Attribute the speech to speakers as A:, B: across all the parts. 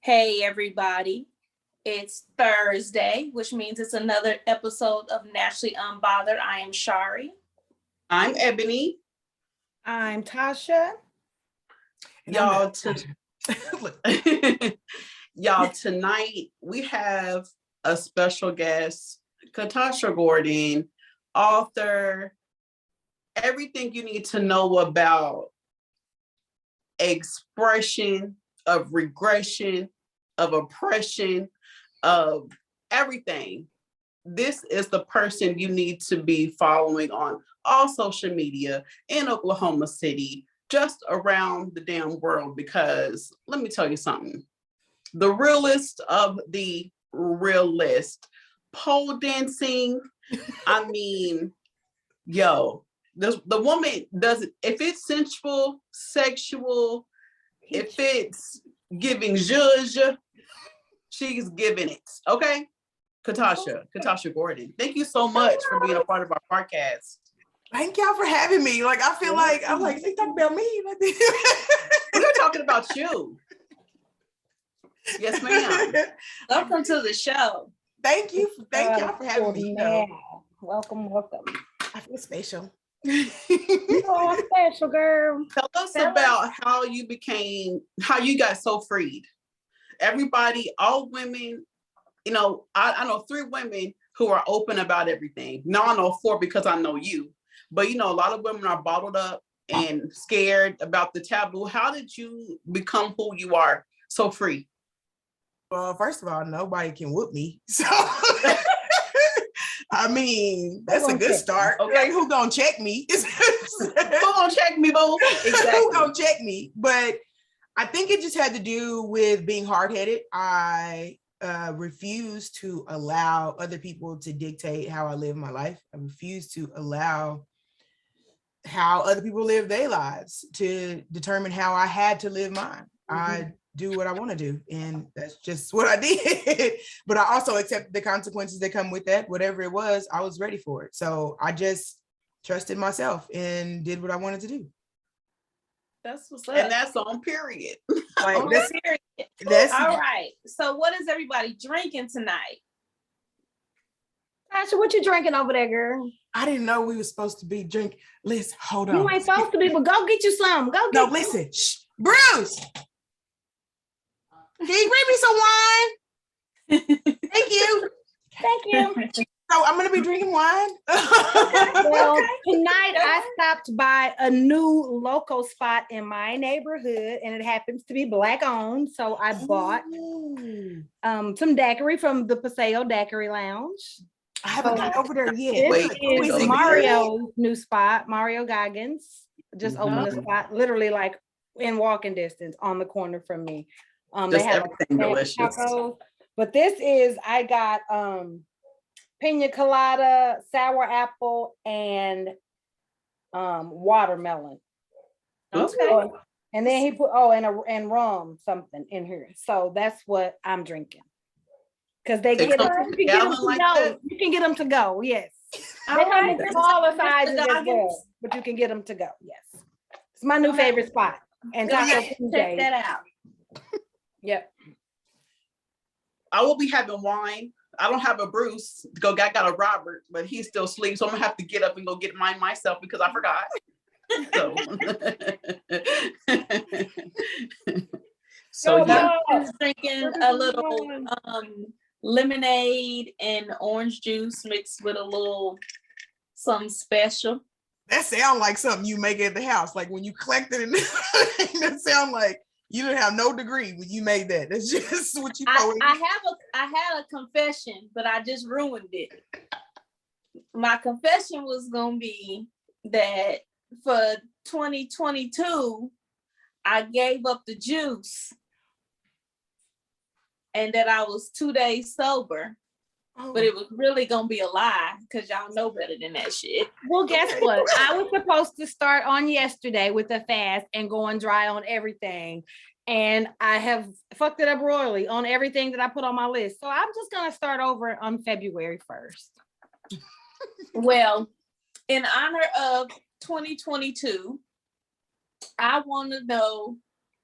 A: Hey everybody, it's Thursday, which means it's another episode of Naturally Unbothered. I am Shari.
B: I'm Ebony.
C: I'm Tasha.
B: Y'all, y'all, tonight we have a special guest, Catasha Gordon, author, everything you need to know about expression, of regression, of oppression, of everything. This is the person you need to be following on all social media in Oklahoma City, just around the damn world, because let me tell you something. The realest of the realist. Pole dancing, I mean, yo, the woman does it. If it's sensual, sexual, if it's giving zhuzh, she's giving it. Okay? Catasha Gordon. Thank you so much for being a part of our podcast.
C: Thank y'all for having me. Like, I feel like, I'm like, they talking about me.
B: We're talking about you. Yes, ma'am.
A: Welcome to the show.
C: Thank you. Thank y'all for having me.
D: Welcome.
C: I feel special.
D: Oh, special girl.
B: Tell us about how you got so freed. Everybody, all women, you know, I know 3 women who are open about everything. Now I know 4 because I know you. But, you know, a lot of women are bottled up and scared about the taboo. How did you become who you are so free?
C: Well, first of all, nobody can whoop me. So, I mean, that's a good start.
B: Okay.
C: Like, who gonna check me?
B: Who gonna check me, boo? Exactly.
C: Who gonna check me? But I think it just had to do with being hard-headed. I refuse to allow other people to dictate how I live my life. I refuse to allow how other people live their lives to determine how I had to live mine. I do what I want to do, and that's just what I did. But I also accept the consequences that come with that. Whatever it was, I was ready for it. So I just trusted myself and did what I wanted to do.
A: That's what's up.
B: And that's on period.
C: Like,
A: On
C: that's
A: period. All right. So what is everybody drinking tonight?
D: Tasha, what you drinking over there, girl?
C: I didn't know we were supposed to be drinking. Listen, hold on.
D: You ain't supposed to be, but go get you some. Go get
C: No, listen. Shh. Bruce, can you bring me some wine? Thank you.
D: Thank you.
C: So I'm gonna be drinking wine.
D: Well, tonight I stopped by a new local spot in my neighborhood, and it happens to be Black owned. So I bought some daiquiri from the Paseo Daiquiri Lounge.
C: I haven't got over there yet.
D: This is Mario's new spot. Mario Goggins just opened a spot, literally like in walking distance on the corner from me. They have
B: everything delicious.
D: Tacos, but this is, I got pina colada, sour apple, and watermelon.
A: Okay.
D: And then he put and rum something in here. So that's what I'm drinking. Because you can get them to go. You can get them to go. Yes. They come in smaller sizes as well, but you can get them to go. Yes. It's my new favorite spot. And Taco Tuesday.
A: Check that out.
D: Yep.
B: I will be having wine. I don't have a Bruce. I got a Robert, but he still sleeps. So I'm gonna have to get up and go get mine myself because I forgot. So
A: yeah. I was drinking a little lemonade and orange juice mixed with a little something special.
C: That sounds like something you make at the house. Like when you collect it, that sound like you didn't have no degree when you made that. That's just what you.
A: I had a confession, but I just ruined it. My confession was gonna be that for 2022, I gave up the juice, and that I was 2 days sober. But it was really gonna be a lie because y'all know better than that shit.
D: Well, guess what? I was supposed to start on yesterday with a fast and going dry on everything. And I have fucked it up royally on everything that I put on my list. So I'm just gonna start over on February 1st.
A: Well, in honor of 2022, I want to know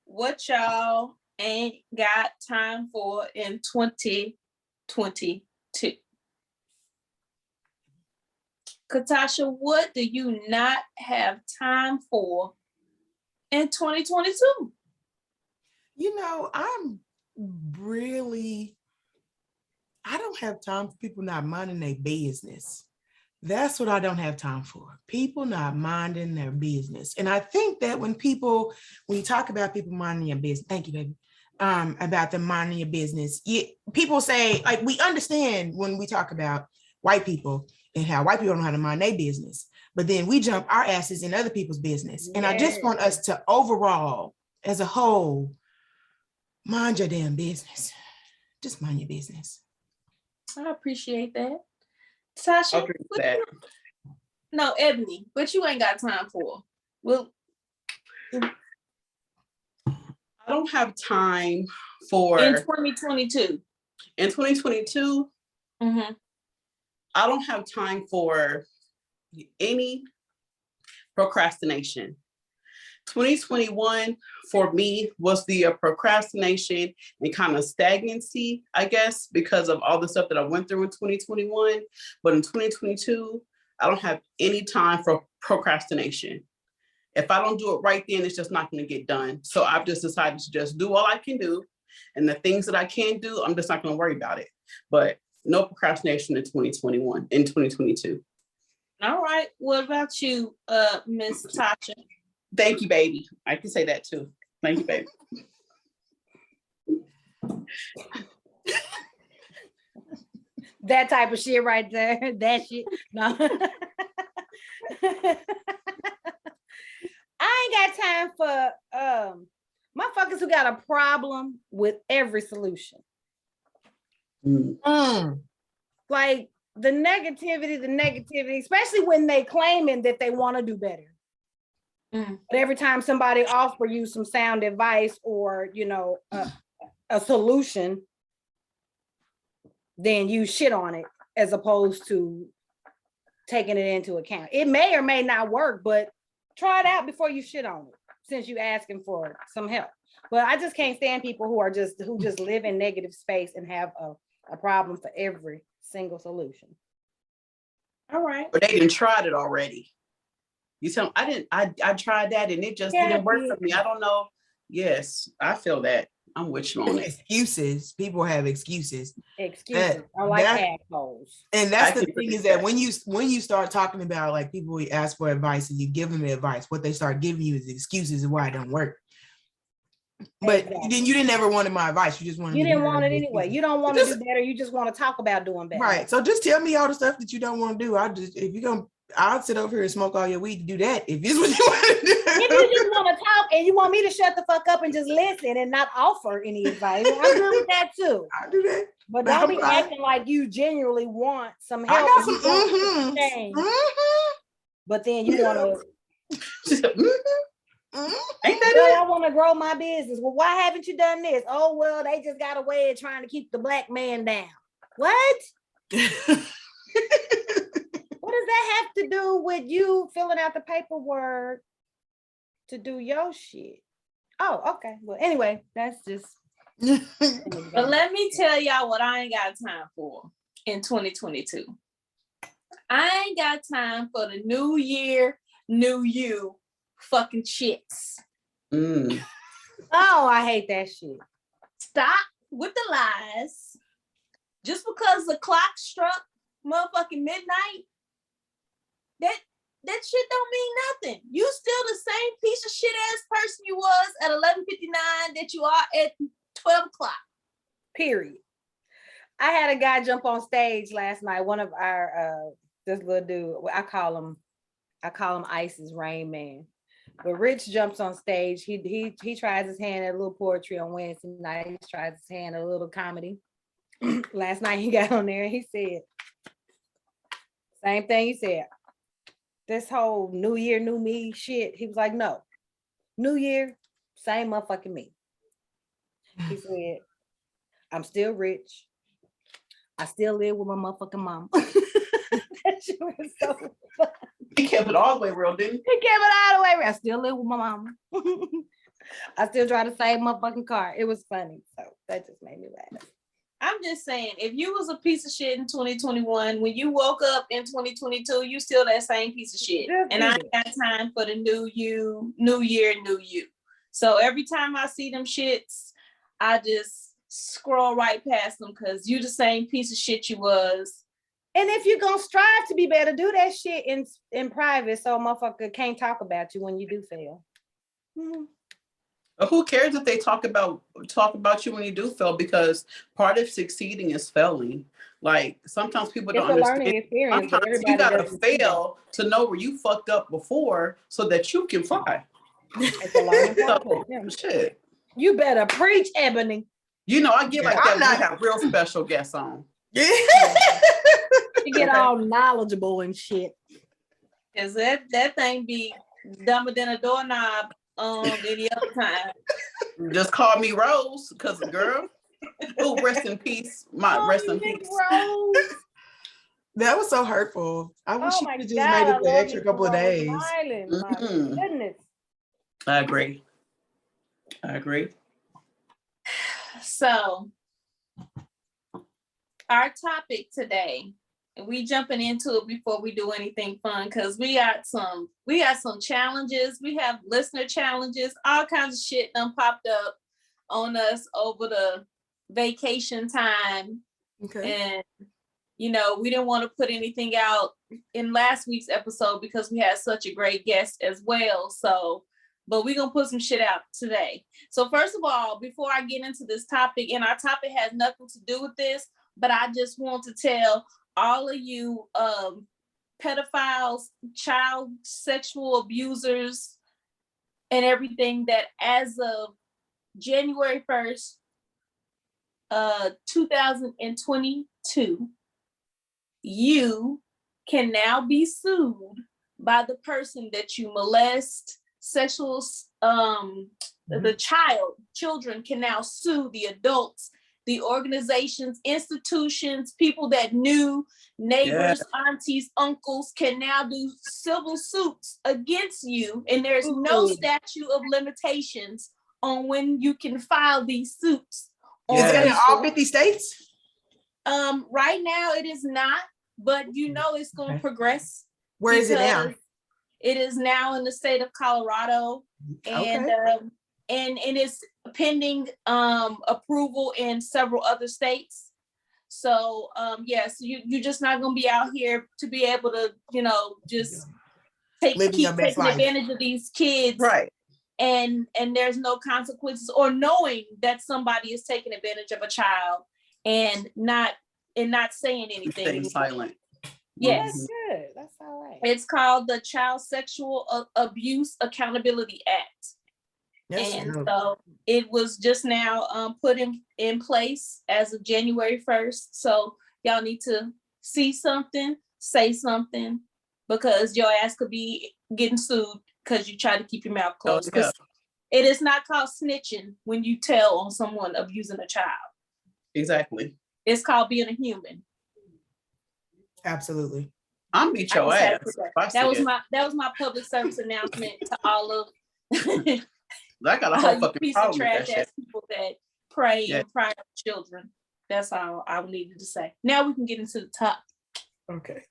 A: what y'all ain't got time for in 2022? Catasha, what do you not have time for in 2022?
C: You know, I don't have time for people not minding their business. That's what I don't have time for. People not minding their business. And I think that when you talk about people minding your business, thank you, baby, about them minding your business, people say, like, we understand when we talk about white people and how white people don't know how to mind their business, but then we jump our asses in other people's business. And I just want us to overall, as a whole, mind your damn business. Just mind your business.
A: I appreciate that. Tasha, no, Ebony, but you ain't got time for. Well,
B: I don't have time for
A: in 2022.
B: In 2022,
A: Mm-hmm.
B: I don't have time for any procrastination. 2021 for me was the procrastination and kind of stagnancy, I guess, because of all the stuff that I went through in 2021. But in 2022, I don't have any time for procrastination. If I don't do it right then, it's just not going to get done. So I've just decided to just do all I can do. And the things that I can't do, I'm just not going to worry about it. But no procrastination in 2021, in 2022.
A: All right. What about you, Miss Tasha?
B: Thank you, baby. I can say that too. Thank you, baby.
D: That type of shit right there. That shit. No. I ain't got time for motherfuckers who got a problem with every solution. Like the negativity, especially when they claiming that they want to do better. But every time somebody offer you some sound advice or, you know, a solution, then you shit on it as opposed to taking it into account. It may or may not work, but try it out before you shit on it, since you asking for some help. But I just can't stand people who just live in negative space and have a problem for every single solution.
A: All right.
B: But they didn't tried it already. You tell them, I tried that and it just didn't work for me. I don't know. Yes, I feel that. I'm with you on it.
C: Excuses. People have excuses.
D: Excuses are like assholes.
C: And that's the thing is that when you start talking about like people who ask for advice and you give them the advice, what they start giving you is excuses of why it don't work. But then you didn't ever wanted my advice. You just wanted.
D: You didn't want it anyway. You don't want to do better. You just want to talk about doing better.
C: Right. So just tell me all the stuff that you don't want to do. I'll sit over here and smoke all your weed to do that. If this is what you want to do.
D: If you just want to talk and you want me to shut the fuck up and just listen and not offer any advice, I'm good with that too.
C: I'll do that.
D: But don't be acting like you genuinely want some help.
C: I got some change.
D: But then you want to.
B: Ain't that
D: I want to grow my business. Well, why haven't you done this? Oh, well, they just got away of trying to keep the black man down. What? What does that have to do with you filling out the paperwork to do your shit? Oh, okay. Well, anyway, that's just.
A: But let me tell y'all what I ain't got time for in 2022. I ain't got time for the new year, new you fucking shits.
D: Oh, I hate that shit.
A: Stop with the lies. Just because the clock struck motherfucking midnight, that shit don't mean nothing. You still the same piece of shit ass person you was at 11:59 that you are at 12 o'clock.
D: Period. I had a guy jump on stage last night. One of our this little dude, I call him Ice's Rain Man. But Rich jumps on stage. He tries his hand at a little poetry on Wednesday night. He tries his hand at a little comedy. Last night he got on there and he said, same thing he said. This whole new year, new me shit. He was like, no. New year, same motherfucking me. He said, I'm still rich. I still live with my motherfucking mom. That shit was so funny.
B: He kept it all the way real, didn't he?
D: He kept it all the way real. I still live with my mom. I still try to save my fucking car. It was funny. So that just made me laugh.
A: I'm just saying, if you was a piece of shit in 2021, when you woke up in 2022, you still that same piece of shit. And I ain't got time for the new you, new year, new you. So every time I see them shits, I just scroll right past them because you the same piece of shit you was.
D: And if you're gonna strive to be better, do that shit in private so a motherfucker can't talk about you when you do fail. Mm-hmm.
B: But who cares if they talk about you when you do fail? Because part of succeeding is failing. Like sometimes people don't understand.
D: Learning experience.
B: Sometimes you gotta fail to know where you fucked up before, so that you can fly.
D: It's a learning process. Yeah.
B: Shit.
D: You better preach, Ebony.
B: You know, I get like that. We have real special guests on.
C: Yeah.
D: You get all knowledgeable and shit.
A: Cause that thing be dumber than a doorknob any other time.
B: Just call me Rose, because girl. Oh, rest in peace. Rest in peace.
D: Rose.
C: That was so hurtful. I wish you could just
D: God,
C: made it the extra couple of days.
D: My goodness.
B: I agree.
A: So our topic today, and we jumping into it before we do anything fun, because we got some challenges. We have listener challenges, all kinds of shit done popped up on us over the vacation time.
C: Okay.
A: And you know, we didn't want to put anything out in last week's episode because we had such a great guest as well. So, but we're gonna put some shit out today. So first of all, before I get into this topic, and our topic has nothing to do with this, but I just want to tell all of you pedophiles, child sexual abusers, and everything that as of January 1st, 2022, you can now be sued by the person that you molest, the children can now sue the adults, the organizations, institutions, people that knew, neighbors, aunties, uncles can now do civil suits against you. And there's no statute of limitations on when you can file these suits.
C: Is it in all 50 states?
A: Right now it is not, but you know it's going to progress.
C: Where is it now?
A: It is now in the state of Colorado, and it's pending approval in several other states. So yes, you're just not going to be out here to be able to, you know, just keep taking advantage of these kids,
B: right?
A: And there's no consequences, or knowing that somebody is taking advantage of a child and not saying anything.
B: Staying silent.
A: Yes.
D: That's good. That's all right.
A: It's called the Child Sexual Abuse Accountability Act. So it was just now put in place as of January 1st. So y'all need to see something, say something, because your ass could be getting sued because you try to keep your mouth closed. It is not called snitching when you tell on someone abusing a child.
B: Exactly.
A: It's called being a human.
C: Absolutely.
B: I'm beat your ass.
A: That was my public service announcement to all of
B: I got a whole fucking
A: piece of trash ass people that prey and pry on children. That's all I needed to say. Now we can get into the top.
C: Okay.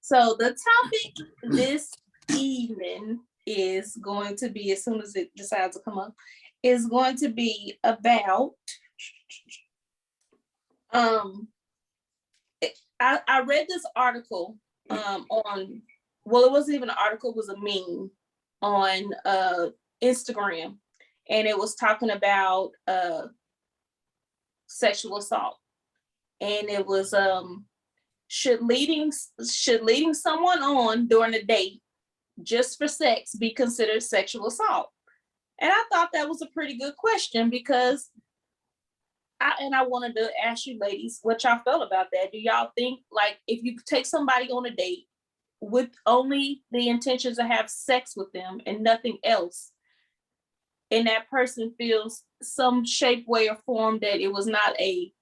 A: So the topic this evening is going to be, as soon as it decides to come up, is going to be about I read this article on, well, it wasn't even an article, it was a meme on Instagram, and it was talking about sexual assault, and it was should leading someone on during a date just for sex be considered sexual assault? And I thought that was a pretty good question, because I wanted to ask you ladies what y'all felt about that. Do y'all think, like, if you take somebody on a date with only the intentions to have sex with them and nothing else, and that person feels some shape, way, or form that it was not a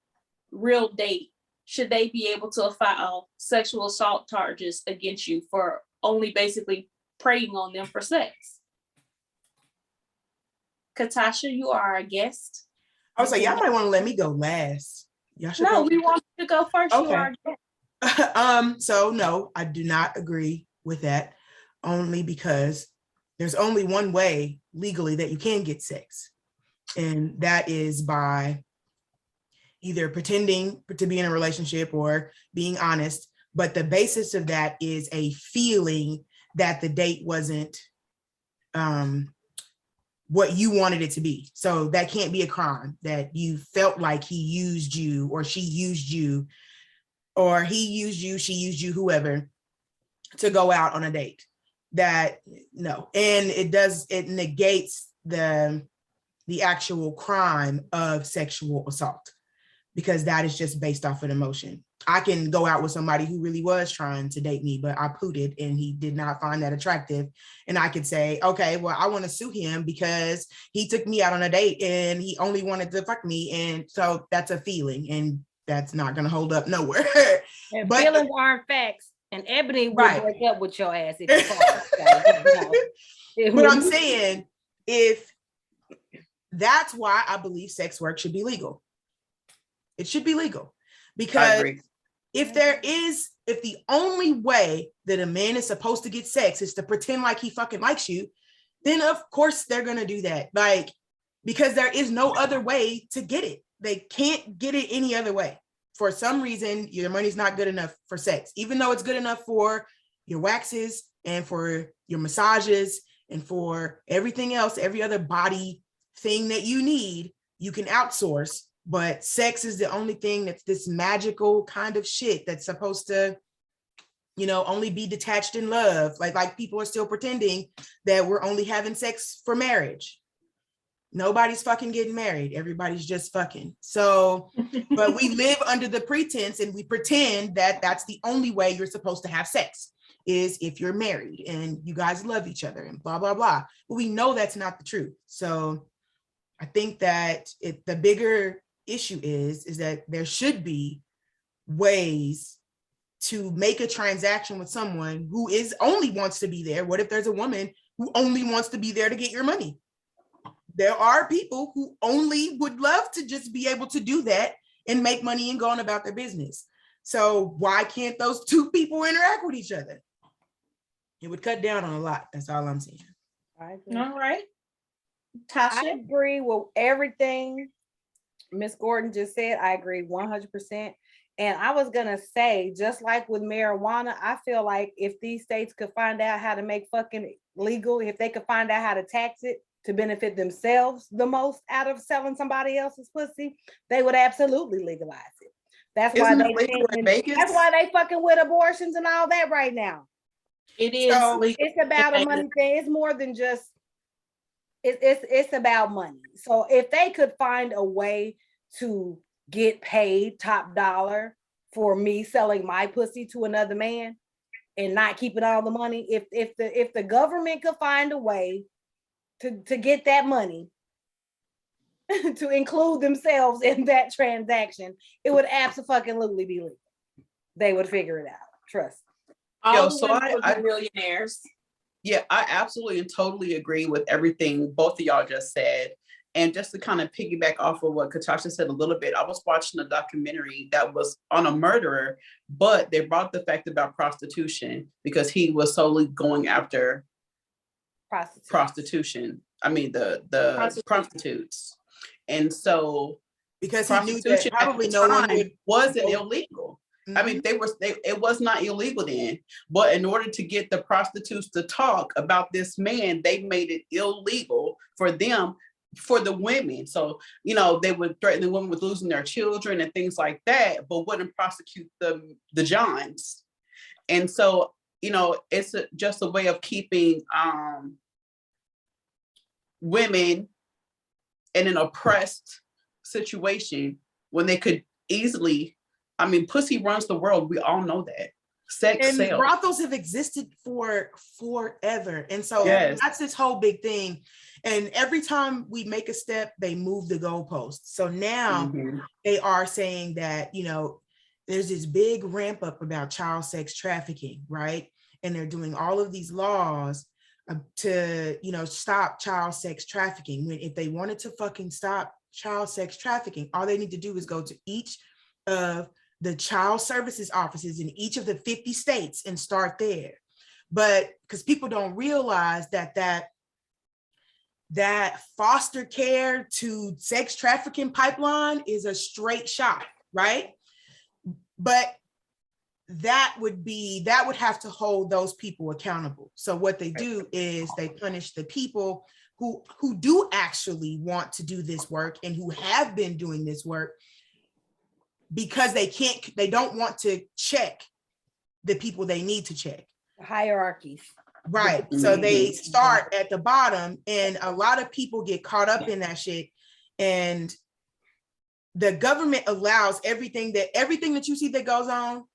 A: real date, should they be able to file sexual assault charges against you for only basically preying on them for sex? Catasha, you are our guest.
C: I was like, y'all might want to let me go last. Y'all should
A: No,
C: go.
A: we want you to go first.
C: Okay.
A: You are our guest.
C: So no, I do not agree with that, only because there's only one way legally that you can get sex, and that is by either pretending to be in a relationship or being honest. But the basis of that is a feeling that the date wasn't what you wanted it to be. So that can't be a crime, that you felt like he used you or she used you, or he used you, she used you, whoever, to go out on a date. That, no. And it negates the actual crime of sexual assault, because that is just based off of emotion. I can go out with somebody who really was trying to date me, but I pooted and he did not find that attractive. And I could say, okay, well, I want to sue him because he took me out on a date and he only wanted to fuck me. And so that's a feeling, and that's not going to hold up nowhere.
D: And
C: But
D: feelings aren't facts. And Ebony will
C: Right.
D: break up with your ass if you fall.
C: But I'm saying, if that's why I believe sex work should be legal. It should be legal, because if the only way that a man is supposed to get sex is to pretend like he fucking likes you, then of course they're gonna do that. Like, because there is no other way to get it. They can't get it any other way. For some reason, your money's not good enough for sex, even though it's good enough for your waxes and for your massages and for everything else, every other body thing that you need, you can outsource. But sex is the only thing that's this magical kind of shit that's supposed to, only be detached in love. Like people are still pretending that we're only having sex for marriage. Nobody's fucking getting married. Everybody's just fucking. So, but we live under the pretense and we pretend that that's the only way you're supposed to have sex, is if you're married and you guys love each other and blah, blah, blah. But we know that's not the truth. So I think that the bigger issue is that there should be ways to make a transaction with someone who only wants to be there. What if there's a woman who only wants to be there to get your money? There are people who only would love to just be able to do that and make money and go on about their business. So why can't those two people interact with each other? It would cut down on a lot. That's all I'm saying.
D: I agree.
A: All right.
D: I
A: Tasha?
D: agree with everything Miss Gordon just said. I agree 100%. And I was going to say, just like with marijuana, I feel like if these states could find out how to make fucking legal, if they could find out how to tax it to benefit themselves the most out of selling somebody else's pussy, they would absolutely legalize it. That's why that's why they fucking with abortions and all that right now.
A: It is.
D: So it's about a money thing. It's more than just, it's about money. So if they could find a way to get paid top dollar for me selling my pussy to another man and not keeping all the money, if the government could find a way to get that money to include themselves in that transaction, it would absolutely be legal. They would figure it out. Trust.
A: All
B: so
A: I millionaires.
B: Yeah, I absolutely and totally agree with everything both of y'all just said. And just to kind of piggyback off of what Catasha said a little bit, I was watching a documentary that was on a murderer, but they brought the fact about prostitution because he was solely going after prostitution. I mean, the prostitutes. And so
C: because he knew that probably no one
B: wasn't illegal. Mm-hmm. I mean, it was not illegal then, but in order to get the prostitutes to talk about this man, they made it illegal for them, for the women. So, they would threaten the women with losing their children and things like that, but wouldn't prosecute the Johns. And so, it's just a way of keeping women in an oppressed situation when they could easily, pussy runs the world. We all know that. Sex
C: and
B: sells.
C: Brothels have existed for forever. And so that's this whole big thing. And every time we make a step, they move the goalposts. So now they are saying that, there's this big ramp up about child sex trafficking, right? And they're doing all of these laws to, stop child sex trafficking. When if they wanted to fucking stop child sex trafficking, all they need to do is go to each of the child services offices in each of the 50 states and start there. But because people don't realize that foster care to sex trafficking pipeline is a straight shot, right? But that would have to hold those people accountable. So what they do is they punish the people who do actually want to do this work and who have been doing this work, because they don't want to check the people they need to check.
D: Hierarchies.
C: Right. So they start at the bottom, and a lot of people get caught up in that shit. And the government allows everything that you see that goes on,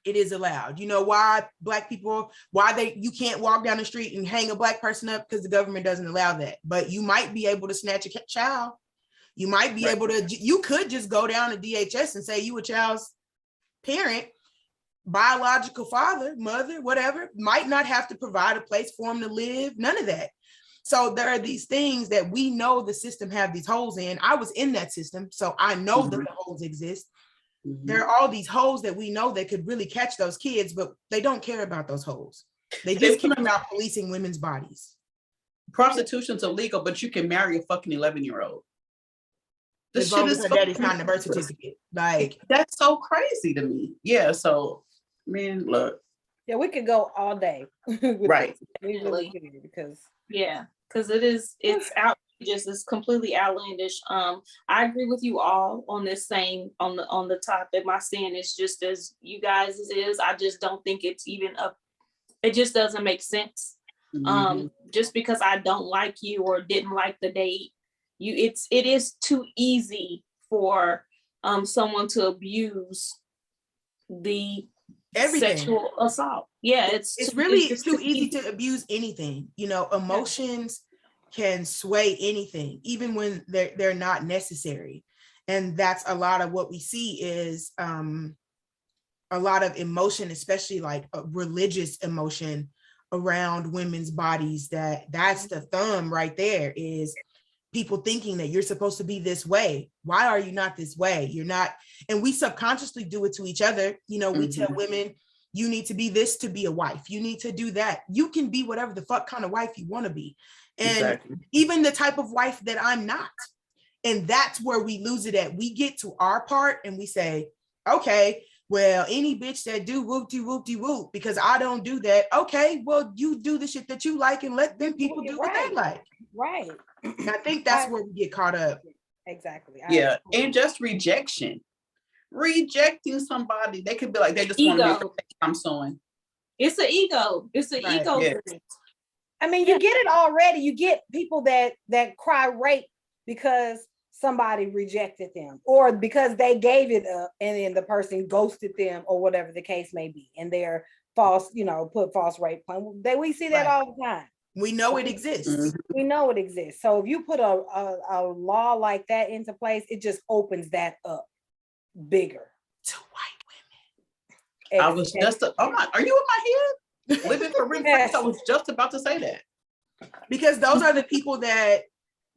C: it is allowed. You know why Black people, you can't walk down the street and hang a Black person up? Because the government doesn't allow that. But you might be able to snatch a child. You might be able to, you could just go down to DHS and say you a child's parent, biological father, mother, whatever, might not have to provide a place for them to live, none of that. So there are these things that we know the system have these holes in. I was in that system, so I know that the holes exist. There are all these holes that we know that could really catch those kids, but they don't care about those holes. They just care about policing women's bodies.
B: Prostitution's illegal, but you can marry a fucking 11-year-old.
C: As long as her daddy signed the birth certificate. Like,
B: that's so crazy to me. Yeah, so man, look.
D: Yeah, we could go all day.
B: Right.
D: We really could, because
A: it's outrageous. It's completely outlandish. I agree with you all on this same on the topic. My stand is just as you guys is. I just don't think it's even it just doesn't make sense. Just because I don't like you or didn't like the date, it is too easy for someone to abuse the
C: everything.
A: Sexual assault. Yeah, it's
C: too easy to abuse anything. Emotions can sway anything, even when they're not necessary. And that's a lot of what we see is a lot of emotion, especially like a religious emotion around women's bodies. That's the thumb right there, is people thinking that you're supposed to be this way. Why are you not this way? You're not. And we subconsciously do it to each other. We tell women, you need to be this to be a wife. You need to do that. You can be whatever the fuck kind of wife you want to be. And even the type of wife that I'm not. And that's where we lose it at. We get to our part and we say, okay, well, any bitch that do whoop-de-whoop-de-whoop, because I don't do that. Okay, well, you do the shit that you like and let them people do what they like.
D: Right.
C: And I think that's where we get caught up.
D: Exactly.
B: Yeah, and just rejecting somebody. They could be like, they just want to be, I'm suing.
A: It's an ego. It's an ego.
B: Yeah.
D: I mean, you get it already. You get people that cry rape because somebody rejected them, or because they gave it up and then the person ghosted them, or whatever the case may be, and they're false, put false rape claim. We see that all the time.
C: We know it exists.
D: We know it exists. So if you put a law like that into place, it just opens that up bigger
C: to white women.
B: I was just, are you in my head? Living for repress. I was just about to say that.
C: Because those are the people that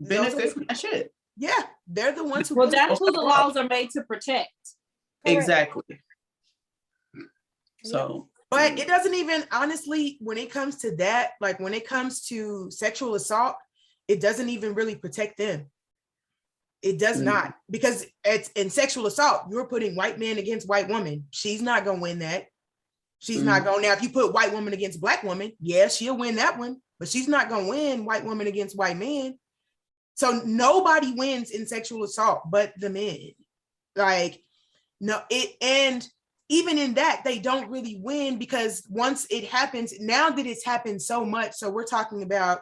B: benefit from that shit.
C: Yeah, they're the ones who.
A: Well, that's who the laws are made to protect.
B: Exactly. So,
C: but it doesn't even, honestly, when it comes to that, like when it comes to sexual assault, it doesn't even really protect them. It does not, because it's in sexual assault, you're putting white man against white woman. She's not gonna win that. She's not going. Now, if you put white woman against black woman, yeah, she'll win that one, but she's not going to win white woman against white man. So nobody wins in sexual assault but the men. Like, no, and even in that, they don't really win, because once it happens, now that it's happened so much, so we're talking about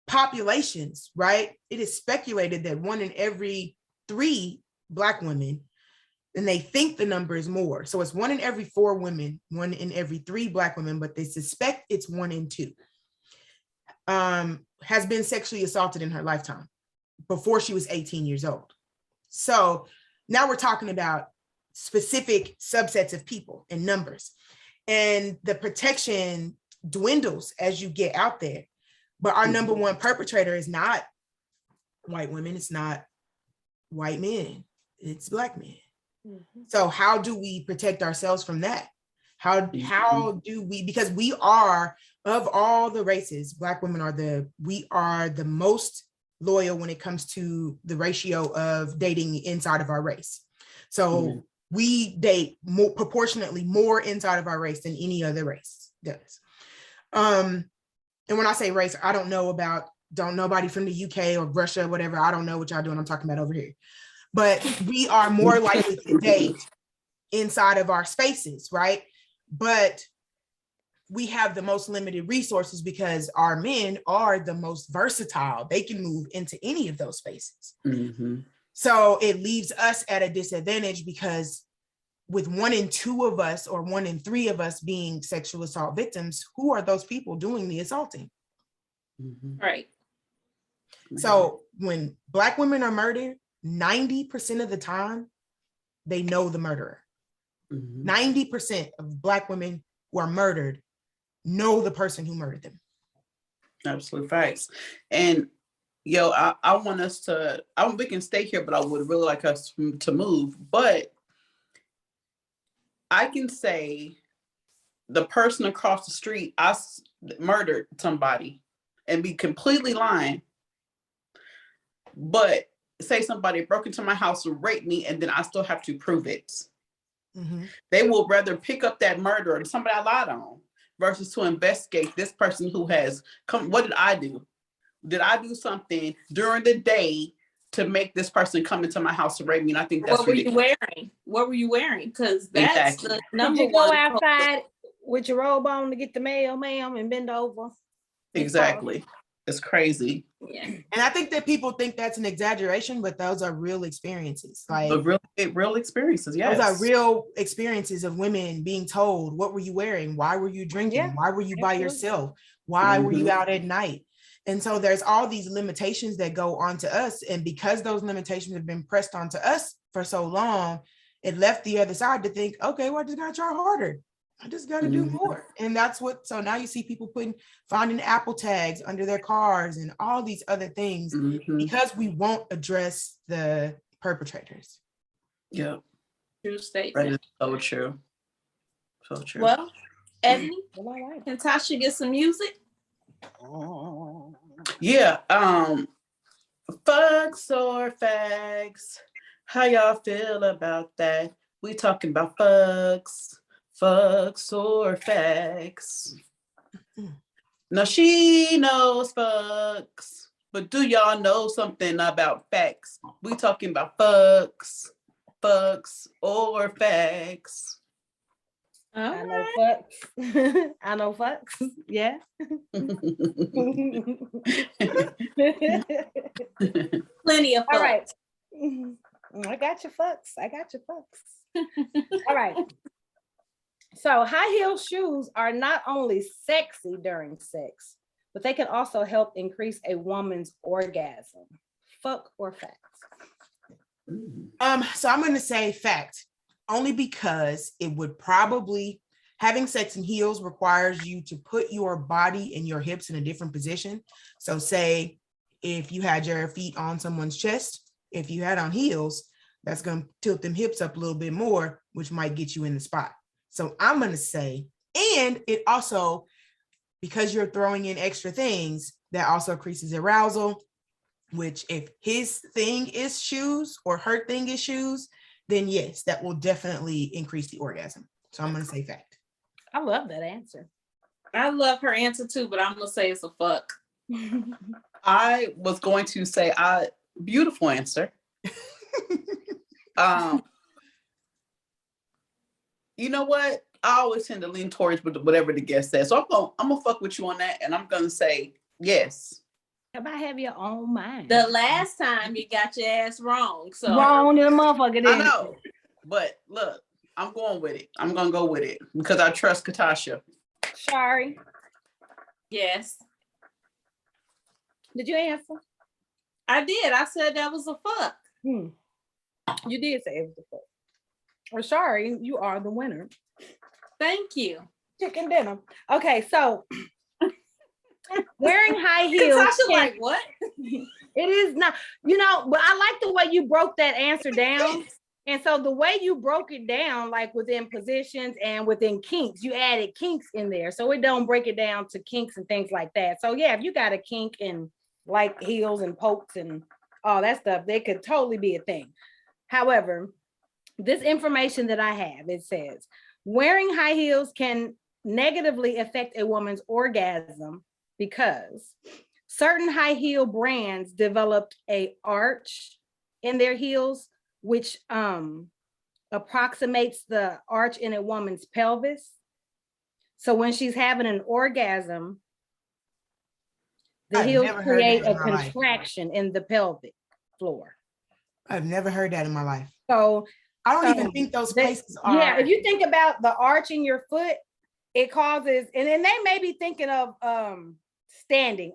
C: populations, right? It is speculated that 1 in every 3 Black women, and they think the number is more. So it's 1 in every 4 women, 1 in every 3 Black women, but they suspect it's 1 in 2, has been sexually assaulted in her lifetime before she was 18 years old. So now we're talking about specific subsets of people and numbers. And the protection dwindles as you get out there. But our number one perpetrator is not white women, it's not white men, it's Black men. So how do we protect ourselves from that? How do we, because we are, of all the races, Black women are the most loyal when it comes to the ratio of dating inside of our race. So we date more proportionately more inside of our race than any other race does. And when I say race, I don't know nobody from the UK or Russia, whatever. I don't know what y'all doing. I'm talking about over here. But we are more likely to date inside of our spaces, right? But we have the most limited resources because our men are the most versatile. They can move into any of those spaces. So it leaves us at a disadvantage because with 1 in 2 of us or 1 in 3 of us being sexual assault victims, who are those people doing the assaulting?
A: Right.
C: So when Black women are murdered, 90% of the time, they know the murderer. 90% of Black women who are murdered know the person who murdered them.
B: Absolute facts. And yo, I want us to, we can stay here, but I would really like us to move. But I can say the person across the street, I murdered somebody and be completely lying. But say somebody broke into my house and raped me, and then I still have to prove it. They will rather pick up that murderer, somebody I lied on, versus to investigate this person who has come. What did I do? Did I do something during the day to make this person come into my house to rape me? And I think that's ridiculous.
A: What were you wearing? Because that's the number
D: Did you go
A: one.
D: outside with your robe on to get the mail, ma'am, and bend over?
B: Exactly. It's crazy.
A: Yeah.
C: And I think that people think that's an exaggeration, but those are real experiences. Like
B: real experiences. Yes.
C: Those are real experiences of women being told, what were you wearing? Why were you drinking?
D: Yeah,
C: why were you by yourself? Why were you out at night? And so there's all these limitations that go onto us. And because those limitations have been pressed onto us for so long, it left the other side to think, okay, well, I just gotta try harder. I just got to do more. And that's what, so now you see people finding Apple tags under their cars and all these other things because we won't address the perpetrators.
B: Yeah.
A: True statement.
B: That is so true. So true.
A: Well, Ebony, can Tasha get some music?
B: Yeah. Fucks or facts? How y'all feel about that? We talking about fucks or facts. Now she knows fucks, but do y'all know something about facts? We talking about fucks or facts.
D: I know fucks. I know fucks. Yeah.
A: Plenty of fucks.
D: All right. I got your fucks. All right. So high heel shoes are not only sexy during sex, but they can also help increase a woman's orgasm. Fuck or facts?
C: So I'm going to say fact, only because it would probably, having sex in heels requires you to put your body and your hips in a different position. So say if you had your feet on someone's chest, if you had on heels, that's going to tilt them hips up a little bit more, which might get you in the spot. So I'm going to say, and it also, because you're throwing in extra things, that also increases arousal, which if his thing is shoes or her thing is shoes, then yes, that will definitely increase the orgasm. So I'm going to say fact.
D: I love that answer.
A: I love her answer too, but I'm going to say it's a fuck.
B: I was going to say, beautiful answer. You know what? I always tend to lean towards whatever the guest says. So I'm gonna fuck with you on that, and I'm gonna say yes.
D: About have your own mind.
A: The last time you got your ass wrong. So
D: wrong in the motherfucker.
B: I know, but look, I'm going with it. I'm gonna go with it because I trust Catasha.
D: Sorry.
A: Yes.
D: Did you answer?
A: I did. I said that was a fuck.
D: You did say it was a fuck. Well, sorry, you are the winner.
A: Thank you.
D: chicken dinner. Okay, so wearing high heels.
A: Catasha, like what?
D: It is not, but I like the way you broke that answer down. And so the way you broke it down, like within positions and within kinks, you added kinks in there. So it don't break it down to kinks and things like that. So yeah, if you got a kink and like heels and pokes and all that stuff, they could totally be a thing. However, this information that I have, it says, wearing high heels can negatively affect a woman's orgasm because certain high heel brands developed a arch in their heels, which approximates the arch in a woman's pelvis. So when she's having an orgasm, the heels create a contraction in the pelvic floor.
C: I've never heard that in my life.
D: So
C: I don't even think those places are.
D: Yeah, if you think about the arch in your foot, it causes, and then they may be thinking of standing.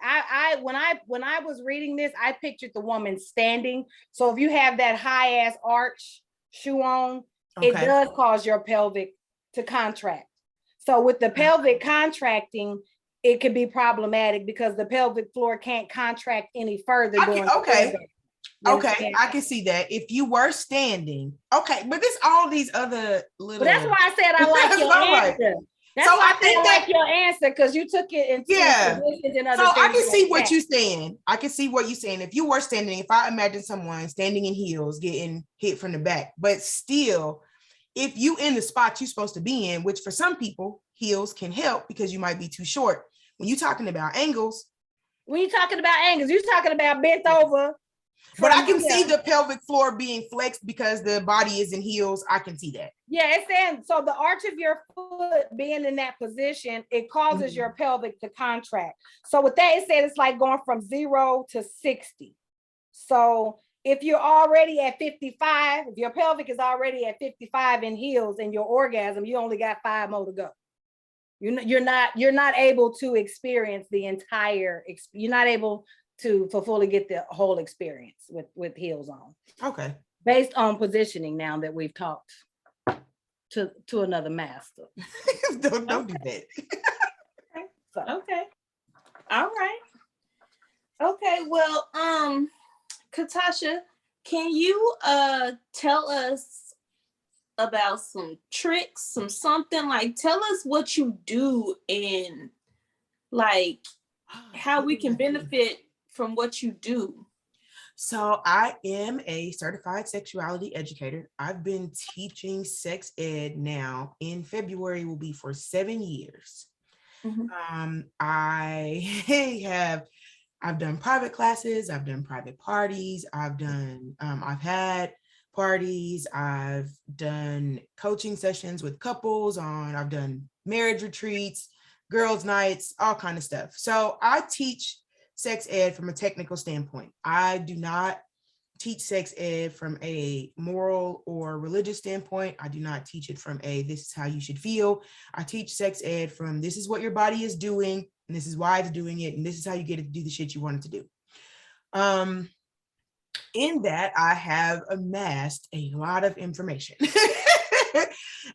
D: When I was reading this, I pictured the woman standing. So if you have that high ass arch shoe on, it does cause your pelvic to contract. So with the pelvic contracting, it could be problematic because the pelvic floor can't contract any further.
C: Okay, I can see that. If you were standing, okay, but there's all these other little.
D: But that's why I said I like your answer. That's so why I think I like your answer, because you took it into positions and other things.
C: So I can see what you're saying. I can see what you're saying. If you were standing, if I imagine someone standing in heels getting hit from the back, but still, if you in the spot you're supposed to be in, which for some people, heels can help because you might be too short. When you're talking about angles.
D: You're talking about bent over.
C: But I can see the pelvic floor being flexed because the body is in heels. I can see that.
D: Yeah, it's saying, so the arch of your foot being in that position, it causes your pelvic to contract. So with that, it said it's like going from 0 to 60. So if you're already at 55, if your pelvic is already at 55 in heels and your orgasm, you only got 5 more to go. You're not able to experience the entire, you're not able to fully get the whole experience with heels on. Okay. Based on positioning now that we've talked to another master.
C: Don't do that.
A: Okay. All right. Okay. Well, Catasha, can you tell us about some tricks, something like, tell us what you do and like how we can benefit from what you do?
C: So I am a certified sexuality educator. I've been teaching sex ed now. In February will be for 7 years. Mm-hmm. I've done private classes. I've done private parties. I've had parties. I've done coaching sessions with couples I've done marriage retreats, girls' nights, all kind of stuff. So I teach sex ed from a technical standpoint. I do not teach sex ed from a moral or religious standpoint. I do not teach it from this is how you should feel. I teach sex ed from this is what your body is doing, and this is why it's doing it, and this is how you get it to do the shit you want it to do. In that, I have amassed a lot of information.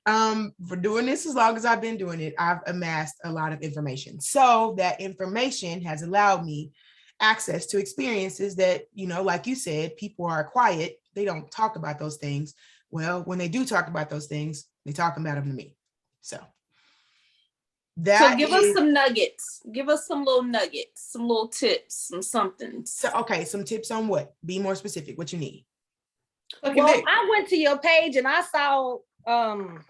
C: For doing this as long as I've been doing it, I've amassed a lot of information. So that information has allowed me access to experiences that, like you said, people are quiet. They don't talk about those things. Well, when they do talk about those things, they talk about them to me. So
A: give us some nuggets. Give us some little nuggets, some little tips, something.
C: So, okay, some tips on what? Be more specific. What you need.
D: Okay, well, I went to your page and I saw I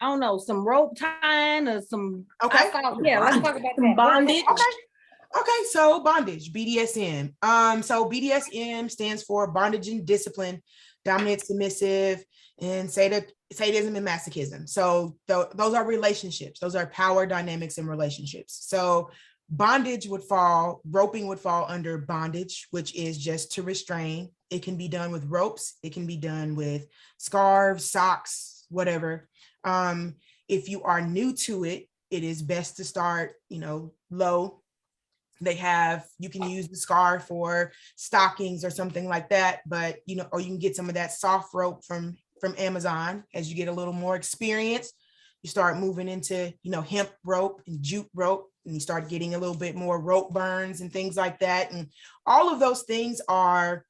D: don't know, some rope tying or some.
C: Okay.
D: Let's talk about
A: some bondage.
C: Okay, so bondage, BDSM. So BDSM stands for bondage and discipline, dominant, submissive, and sadism and masochism. So those are relationships. Those are power dynamics and relationships. So roping would fall under bondage, which is just to restrain. It can be done with ropes. It can be done with scarves, socks, whatever. If you are new to it, it is best to start, low. You can use the scarf for stockings or something like that, but, or you can get some of that soft rope from Amazon as you get a little more experience. you start moving into, hemp rope and jute rope, and you start getting a little bit more rope burns and things like that. And all of those things are,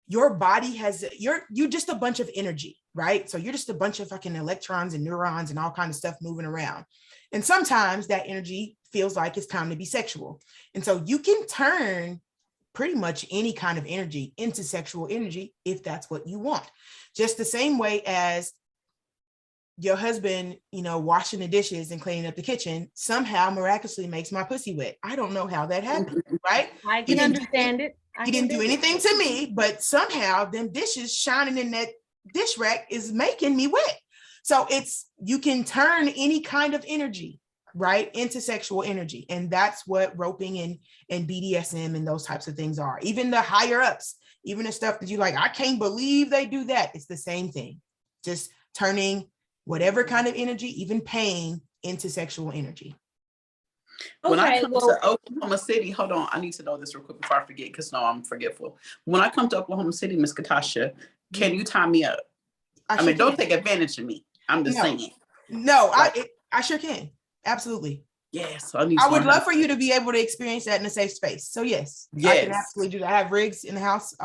C: your body has, you're just a bunch of energy, right? So you're just a bunch of fucking electrons and neurons and all kinds of stuff moving around. And sometimes that energy feels like it's time to be sexual. And so you can turn pretty much any kind of energy into sexual energy if that's what you want. Just the same way as your husband, washing the dishes and cleaning up the kitchen somehow miraculously makes my pussy wet. I don't know how that happened, right?
D: I can understand it.
C: He didn't do anything to me, but somehow them dishes shining in that dish rack is making me wet. So you can turn any kind of energy, right, into sexual energy. And that's what roping and BDSM and those types of things are. Even the higher ups, even the stuff that you like, I can't believe they do that. It's the same thing. Just turning whatever kind of energy, even pain, into sexual energy.
B: When I come to Oklahoma City, hold on, I need to know this real quick before I forget, because no, I'm forgetful. When I come to Oklahoma City, Miss Catasha, can you tie me up? I mean, don't take advantage of me. I'm just saying.
C: No, I sure can. Absolutely.
B: Yes.
C: I would love for you to be able to experience that in a safe space. So yes, I can absolutely do that. I have rigs in the house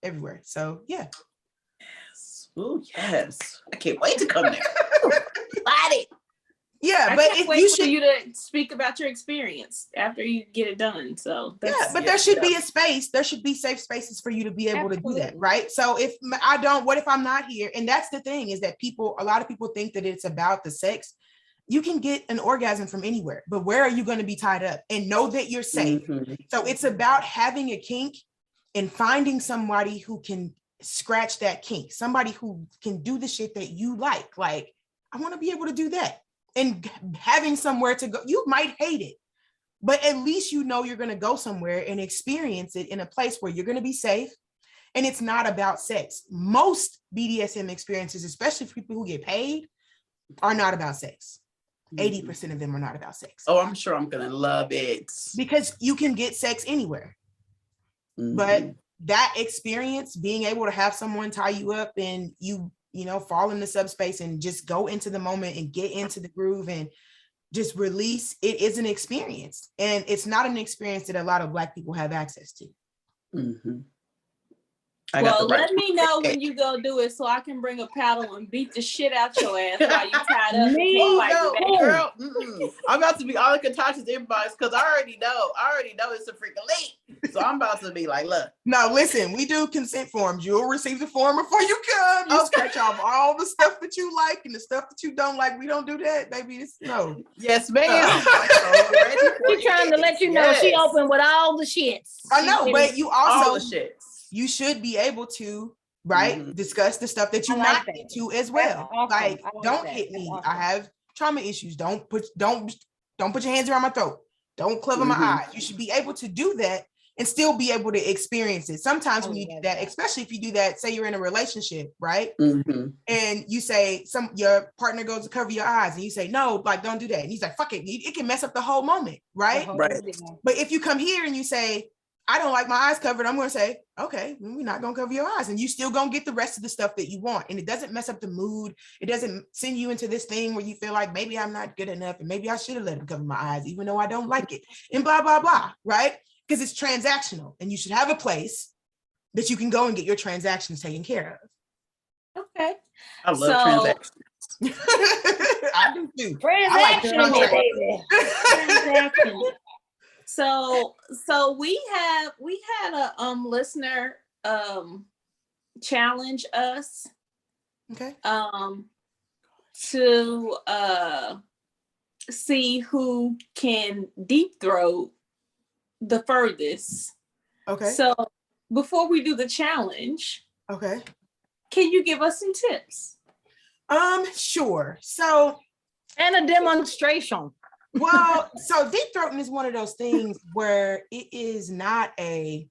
C: everywhere. So yeah.
B: Yes. Oh yes. I can't wait to come there. Got it.
C: Yeah,
A: but if wait for you to speak about your experience after you get it done. So
C: there should be a space. There should be safe spaces for you to be able to do that, right? So if I don't, what if I'm not here? And that's the thing, is that a lot of people think that it's about the sex. You can get an orgasm from anywhere, but where are you going to be tied up? And know that you're safe. Mm-hmm. So it's about having a kink and finding somebody who can scratch that kink, somebody who can do the shit that you like. Like, I want to be able to do that. And having somewhere to go. You might hate it, but at least you're going to go somewhere and experience it in a place where you're going to be safe. And it's not about sex. Most BDSM experiences, especially for people who get paid, are not about sex. 80% of them are not about sex.
B: Oh, I'm sure I'm going to love it.
C: Because you can get sex anywhere. Mm-hmm. But that experience, being able to have someone tie you up and you fall in the subspace and just go into the moment and get into the groove and just release, it is an experience. And it's not an experience that a lot of Black people have access to.
B: Mm-hmm.
A: Well, let me know when you go do it so I can bring a paddle and beat the shit out your ass while you tied up.
B: Girl, I'm about to be all the Catasha's inbox because I already know it's a freaking leak. So I'm about to be like, look.
C: No, listen, we do consent forms. You'll receive the form before you come. You scratch off all the stuff that you like and the stuff that you don't like. We don't do that, baby. No.
B: Yes, ma'am.
D: She's trying to let you know she open with all the shits.
C: I know, but you also
B: all the shits.
C: You should be able to, right, discuss the stuff that you're not into as well. Awesome. Like, don't hit me. Awesome. I have trauma issues. Don't put your hands around my throat. Don't cover my eyes. You should be able to do that and still be able to experience it. Sometimes when you do that, especially if you do that, say you're in a relationship, right? Mm-hmm. And you say your partner goes to cover your eyes and you say, no, like, don't do that. And he's like, fuck it. It can mess up the whole moment, right?
B: Right.
C: But if you come here and you say, I don't like my eyes covered, I'm going to say, okay, we're not going to cover your eyes. And you still going to get the rest of the stuff that you want. And it doesn't mess up the mood. It doesn't send you into this thing where you feel like maybe I'm not good enough and maybe I should have let him cover my eyes, even though I don't like it, and blah, blah, blah, right? Because it's transactional and you should have a place that you can go and get your transactions taken care
A: of. Okay.
B: I love transactions.
C: I do too.
D: Transactions, baby.
A: Transactions. So we had a listener challenge us to see who can deep throat the furthest.
C: Okay.
A: So before we do the challenge,
C: okay,
A: can you give us some tips?
C: Sure. So,
D: and a demonstration.
C: Well, so deep throating is one of those things where it is not I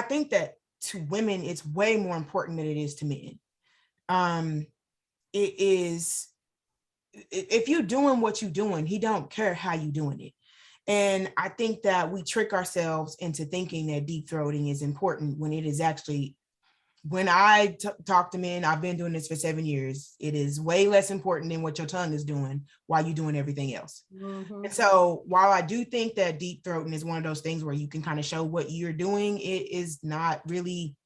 C: think that to women, it's way more important than it is to men. It is, if you're doing what you're doing, he don't care how you doing it. And I think that we trick ourselves into thinking that deep throating is important when it is actually when I talk to men, I've been doing this for 7 years. It is way less important than what your tongue is doing while you're doing everything else.
D: Mhm.
C: And so while I do think that deep throating is one of those things where you can kind of show what you're doing, it is not really,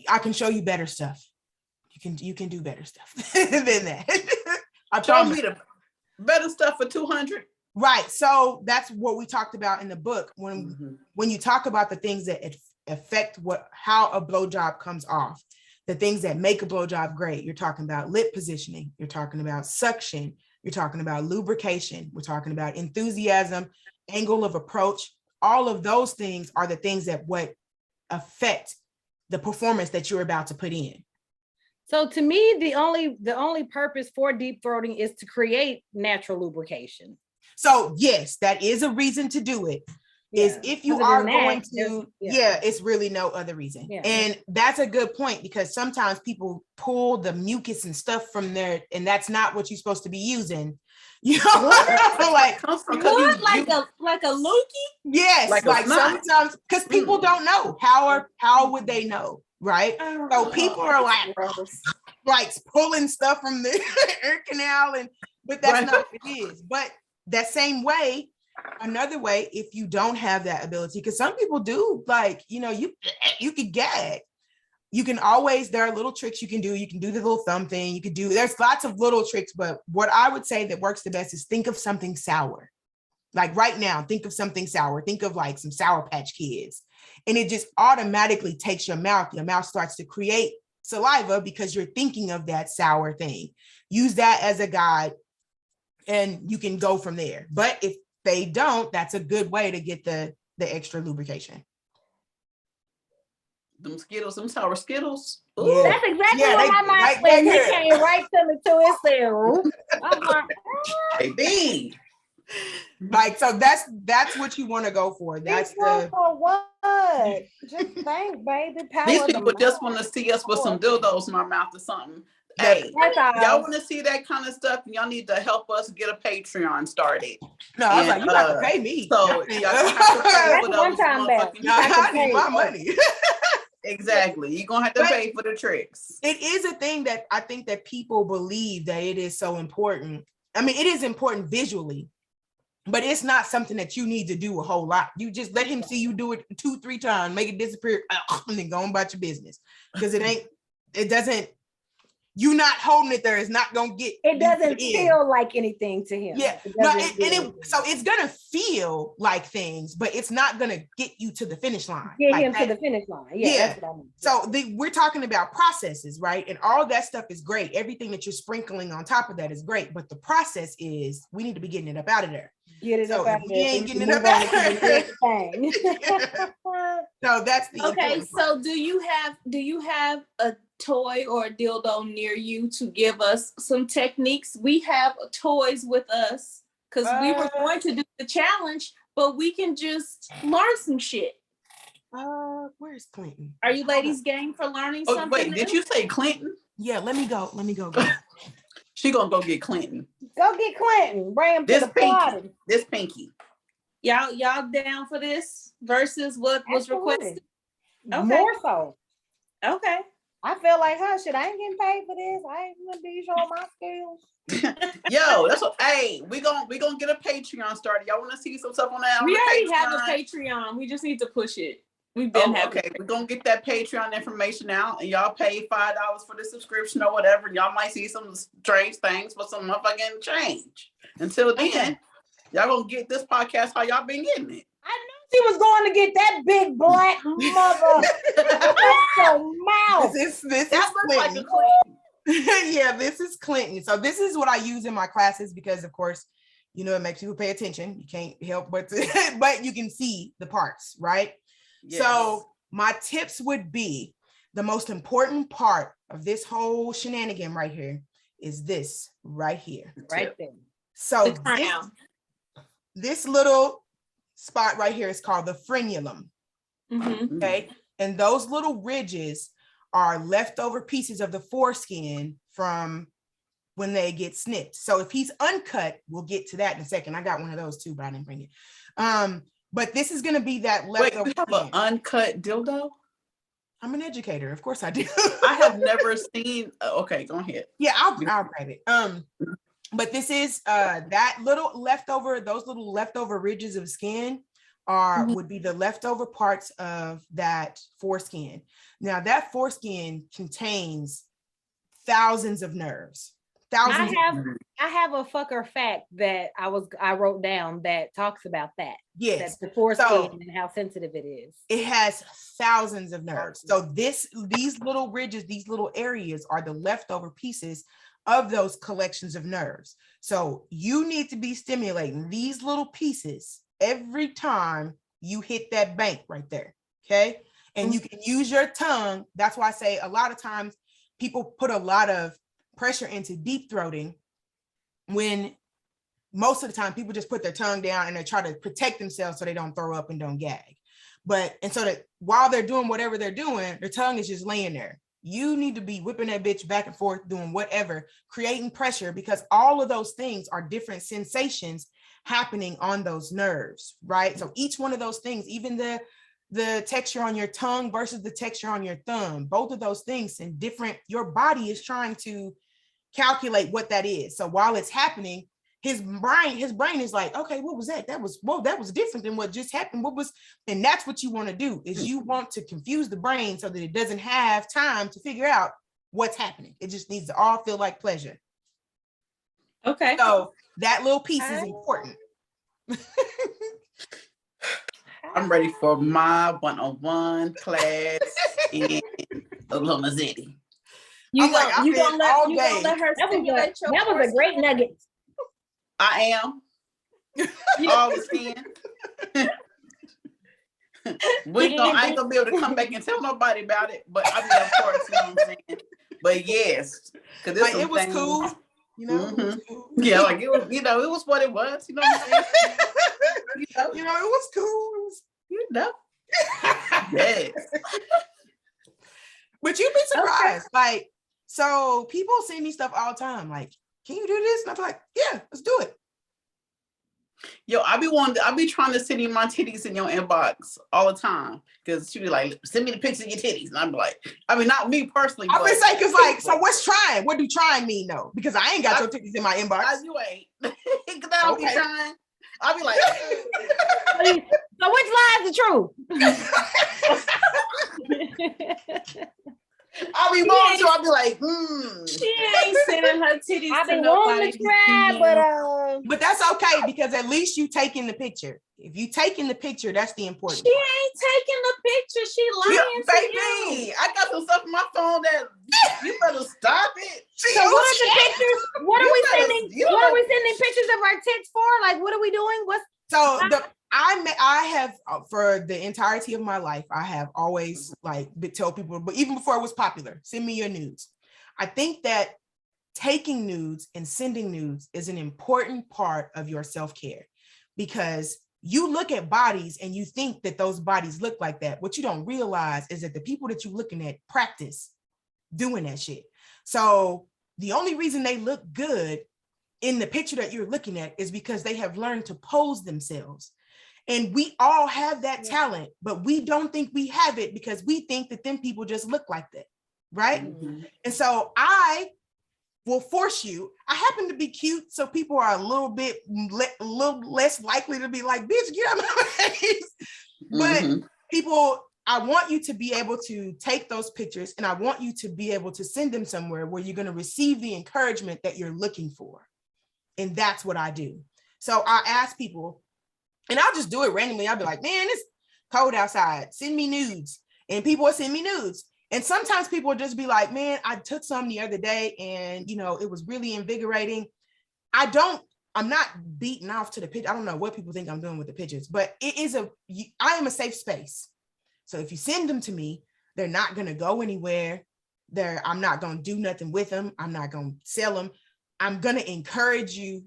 C: I can show you better stuff. You can do better stuff than that. I
B: Show
C: promise.
B: me the better stuff for 200.
C: Right. So that's what we talked about in the book. When you talk about the things that affect how a blowjob comes off, the things that make a blowjob great, you're talking about lip positioning, you're talking about suction, you're talking about lubrication, we're talking about enthusiasm, angle of approach. All of those things are the things that what affect the performance that you're about to put in.
D: So to me, the only purpose for deep throating is to create natural lubrication.
C: So yes, that is a reason to do it. Is if you are going to, it's really no other reason. Yeah. And that's a good point, because sometimes people pull the mucus and stuff from there, and that's not what you're supposed to be using. You know, like
A: a lookie?
C: Yes, like sometimes, because people don't know. How would they know? Right. So people are like pulling stuff from the ear canal, but that's not what it is. But that same way, another way, if you don't have that ability, because some people do, like, you know, you could gag. You can always, there are little tricks you can do. You can do the little thumb thing. There's lots of little tricks, but what I would say that works the best is think of something sour. Like right now, think of something sour. Think of like some Sour Patch Kids. And it just automatically takes your mouth. Your mouth starts to create saliva because you're thinking of that sour thing. Use that as a guide and you can go from there. But if they don't, that's a good way to get the extra lubrication.
B: Them Skittles, them sour Skittles.
D: Ooh. That's exactly what my mind went. He came right to me too. It said, I'm like,
B: baby.
C: Like, so that's what you want to go for. That's
D: for what? Just think, baby. Power.
B: These people just want to see us with some dildos in our mouth or something. Hey, y'all want to see that kind of stuff, and y'all need to help us get a Patreon started.
C: No, I was like, you got to pay me.
B: So y'all gonna have to pay for those motherfucking.
C: I need my money.
B: Exactly. You're gonna have to pay for the tricks.
C: It is a thing that I think that people believe that it is so important. I mean, it is important visually, but it's not something that you need to do a whole lot. You just let him see you do it 2-3 times, make it disappear, and then go on about your business. Because it doesn't, you're not holding it there. It's not gonna get.
D: It doesn't feel like anything to him.
C: Yeah, so it's gonna feel like things, but it's not gonna get you to the finish line.
D: Get him to the finish line. Yeah. That's what I mean.
C: So we're talking about processes, right? And all that stuff is great. Everything that you're sprinkling on top of that is great, but the process is we need to be getting it up out of there.
D: Get it up out of there.
C: We ain't getting it up out of there. So that's the
A: okay. So do you have a toy or a dildo near you to give us some techniques? We have toys with us because we were going to do the challenge, but we can just learn some shit.
C: Where's Clinton?
A: Are you ladies game for learning something?
B: Wait, did you say Clinton?
C: Yeah, let me go.
B: She gonna go get Clinton.
D: Go get Clinton. Bring him to the party.
B: This Pinky.
A: Y'all down for this versus what was requested?
D: Okay. More so.
A: Okay.
D: I feel like, shit, I ain't getting paid for this. I ain't gonna be showing my skills.
B: Yo, that's what. Hey, we gonna get a Patreon started. Y'all want to see some stuff on that?
A: We already have a Patreon. We just need to push it. We've been having.
B: Okay, we're gonna get that Patreon information out, and y'all pay $5 for the subscription or whatever. And y'all might see some strange things for some motherfucking change. Until then, y'all gonna get this podcast how y'all been getting it.
D: I knew she was going to get that big black mother. Mouth.
C: This is Clinton. Yeah, this is Clinton. So this is what I use in my classes because, of course, you know, it makes people pay attention. You can't help but you can see the parts, right? Yes. So my tips would be the most important part of this whole shenanigan right here is this right here.
D: Right there.
C: So this little spot right here is called the frenulum.
A: Mm-hmm.
C: Okay. And those little ridges are leftover pieces of the foreskin from when they get snipped. So if he's uncut, we'll get to that in a second. I got one of those too, but I didn't bring it. But this is going to be that leftover.
B: Wait, we have an uncut dildo?
C: I'm an educator. Of course I do.
B: I have never seen. Okay, go ahead.
C: Yeah, I'll grab it. But this is that little leftover, those little leftover ridges of skin would be the leftover parts of that foreskin. Now that foreskin contains thousands of nerves. Thousands.
D: I have a fucker fact that I wrote down that talks about that.
C: Yes.
D: That's the foreskin and how sensitive it is.
C: It has thousands of nerves. So these little ridges, these little areas are the leftover pieces of those collections of nerves. So you need to be stimulating these little pieces every time you hit that bank right there. Okay. And you can use your tongue. That's why I say a lot of times people put a lot of pressure into deep throating when most of the time people just put their tongue down and they try to protect themselves so they don't throw up and don't gag. And so that while they're doing whatever they're doing, their tongue is just laying there. You need to be whipping that bitch back and forth, doing whatever, creating pressure, because all of those things are different sensations happening on those nerves, right? So each one of those things, even the texture on your tongue versus the texture on your thumb, both of those things and different, your body is trying to calculate what that is. So while it's happening, his brain is like, okay, what was that? That was different than what just happened. And that's what you want to do, is you want to confuse the brain so that it doesn't have time to figure out what's happening. It just needs to all feel like pleasure.
A: Okay.
C: So that little piece is important.
B: I'm ready for my one-on-one class in Oklahoma City.
A: You gonna let her stimulate your
D: that was a great nugget.
B: I am. All the skin. I ain't gonna be able to come back and tell nobody about it, but I mean, of course, you know what I'm saying. But yes, because
C: like, it was cool. You know,
B: mm-hmm.
C: It was cool.
B: Yeah, like it was, it was what it was. You know what I'm saying?
C: It was cool.
B: Yes.
C: But you'd be surprised. Okay. Like, so people send me stuff all the time. Like, can you do this? And I'm like, yeah, let's do it.
B: Yo, I be trying to send you my titties in your inbox all the time, because she be like, send me the pictures of your titties, and I'm like, I mean, not me personally.
C: I'm gonna say, cause like, so what's trying? What do trying mean though? Because I ain't got your titties in my inbox.
B: You ain't. Cause I don't be trying. I'll be like,
D: so which lie is the truth?
B: I'll be wanting to. I'll be like,
A: She ain't sending her titties
D: I've
A: to
D: been
A: nobody.
D: wanting to try,
C: but that's okay, because at least you taking the picture. If you taking the picture, that's the important.
A: She ain't taking the picture. She lying to you.
B: I got some stuff on my phone that you better stop it.
D: So what are the pictures? What are we sending? What are we sending pictures of our tits for? Like, what are we doing?
C: I have for the entirety of my life, I have always tell people, but even before it was popular, send me your nudes. I think that taking nudes and sending nudes is an important part of your self-care, because you look at bodies and you think that those bodies look like that. What you don't realize is that the people that you're looking at practice doing that shit. So the only reason they look good in the picture that you're looking at is because they have learned to pose themselves. And we all have that talent, but we don't think we have it because we think that them people just look like that, right? Mm-hmm. And so I will force you. I happen to be cute, so people are a little less likely to be like, bitch, get out of my face. Mm-hmm. But people, I want you to be able to take those pictures, and I want you to be able to send them somewhere where you're going to receive the encouragement that you're looking for. And that's what I do. So I ask people, and I'll just do it randomly. I'll be like, man, it's cold outside. Send me nudes. And people will send me nudes. And sometimes people will just be like, man, I took some the other day and, it was really invigorating. I'm not beating off to the picture. I don't know what people think I'm doing with the pictures, but I am a safe space. So if you send them to me, they're not going to go anywhere. I'm not going to do nothing with them. I'm not going to sell them. I'm going to encourage you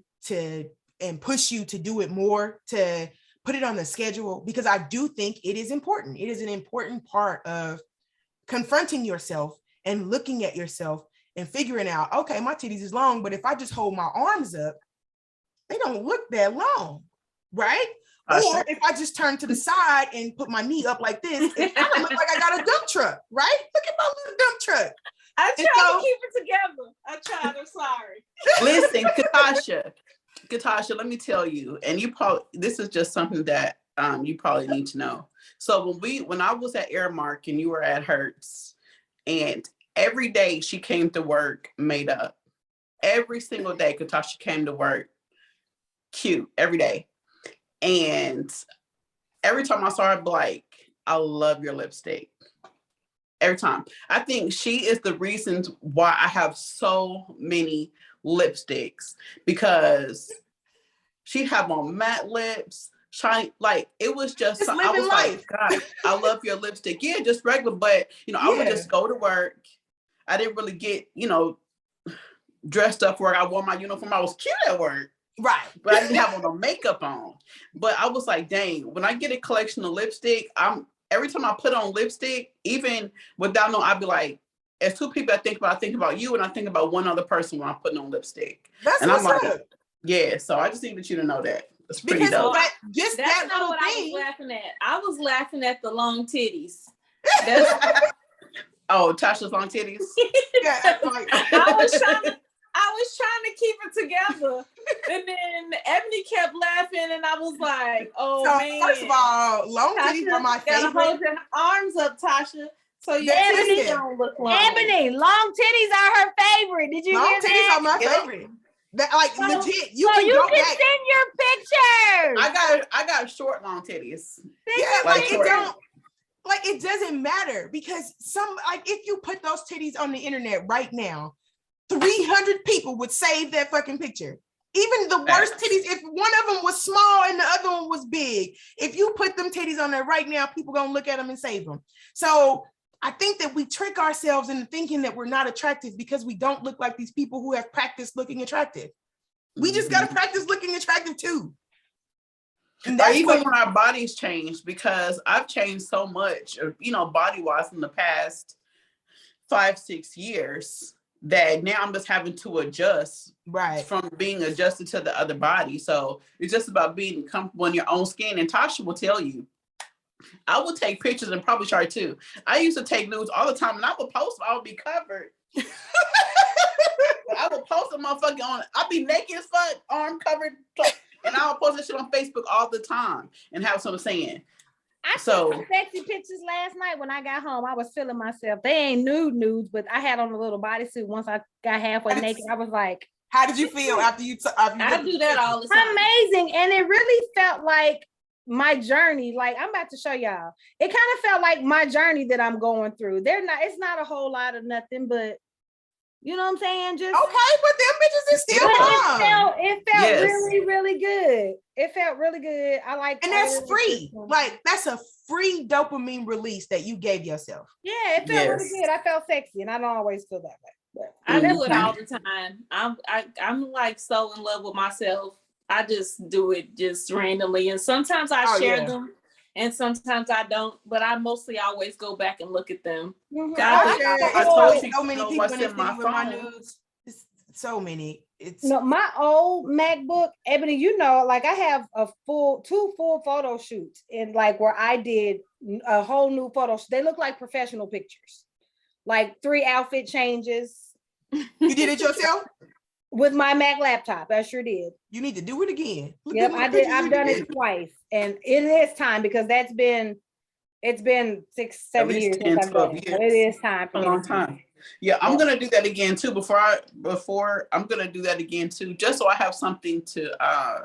C: and push you to do it more, to put it on the schedule, because I do think it is important. It is an important part of confronting yourself and looking at yourself and figuring out, okay, my titties is long, but if I just hold my arms up, they don't look that long, right? Or if I just turn to the side and put my knee up like this, it kind of looks like I got a dump truck, right? Look at my little dump truck.
A: I tried to keep it together. I tried. I'm sorry.
B: Listen, Catasha, let me tell you, and this is just something that you probably need to know. So when I was at Airmark and you were at Hertz, and every day she came to work made up. Every single day, Catasha came to work cute every day. And every time I saw her, I'd be like, I love your lipstick. Every time. I think she is the reason why I have so many lipsticks, because she'd have on matte lips, shiny, like it was just I was like, God, I love your lipstick. Yeah, just regular, but I would just go to work. I didn't really get, dressed up for work. I wore my uniform. I was cute at work.
C: Right.
B: But I didn't have no makeup on. But I was like, dang, when I get a collection of lipstick, every time I put on lipstick, even without I'd be like, as two people I think about you, and I think about one other person when I'm putting on lipstick.
C: That's
B: and
C: what's
B: I'm like,
C: up.
B: Yeah, so I just needed you to know that. It's pretty
C: because
B: dope.
C: that's
A: that
C: little
A: what
C: thing.
A: I was laughing at. I was laughing at the long titties.
B: Oh, Tasha's long titties.
C: Yeah, like,
A: I was trying to keep it together, and then Ebony kept laughing, and I was like, "Oh
C: so,
A: man!"
C: First of all, long titties are my
A: gotta
C: favorite.
A: hold your arms up, Tasha, so your
D: Ebony,
A: titties don't look long.
D: Ebony, long titties are her favorite. Did you
C: Long
D: hear
C: titties
D: that?
C: are my favorite. That, like, legit, you
D: so
C: can
D: you
C: go
D: can
C: back.
D: send your pictures.
B: I got short long titties.
C: Yeah,
B: Like
C: like
B: short.
C: it doesn't matter, because if you put those titties on the internet right now, 300 people would save that fucking picture. Even the worst titties, if one of them was small and the other one was big, if you put them titties on there right now, people gonna look at them and save them. So I think that we trick ourselves into thinking that we're not attractive because we don't look like these people who have practiced looking attractive. We just gotta practice looking attractive too. And
B: or even when our bodies change, because I've changed so much, body-wise in the past 5-6 years, that now I'm just having to adjust from being adjusted to the other body. So it's just about being comfortable in your own skin. And Tasha will tell you, I will take pictures, and probably Char too. I used to take nudes all the time, and I would post them. I would be covered. I would post a motherfucker on. I'd be naked as fuck, arm covered, and I would post that shit on Facebook all the time and have someone saying.
D: I took some sexy pictures last night when I got home. I was feeling myself. They ain't nudes, but I had on a little bodysuit. Once I got halfway naked, I was like,
C: how did you feel after you
A: I do that all the time.
D: Amazing. And it really felt like my journey. Like, I'm about to show y'all. It kind of felt like my journey that I'm going through. It's not a whole lot of nothing, but you know what I'm saying? Just
C: okay, but them bitches is still fun.
D: It felt really, really good. It felt really good. I like,
C: and that's free. Like, that's a free dopamine release that you gave yourself.
D: Yeah, it felt really good. I felt sexy, and I don't always feel that way. But
A: I do it all the time. I'm like so in love with myself. I just do it just randomly, and sometimes I share them, and sometimes I don't. But I mostly always go back and look at them.
B: I told you
C: so many people
B: what's in my phone.
C: my nudes. It's so many.
D: My old MacBook, Ebony, like I have two full photo shoots, and like where I did a whole new photo. They look like professional pictures, like 3 outfit changes.
C: You did it yourself?
D: With my Mac laptop, I sure did.
C: You need to do it again.
D: Yep, I did. I've done it twice, and it is time, because it's been 6-7 years since I've done it. So it is time for
B: a long time. Yeah, I'm gonna do that again too. Before I'm gonna do that again too, just so I have something to I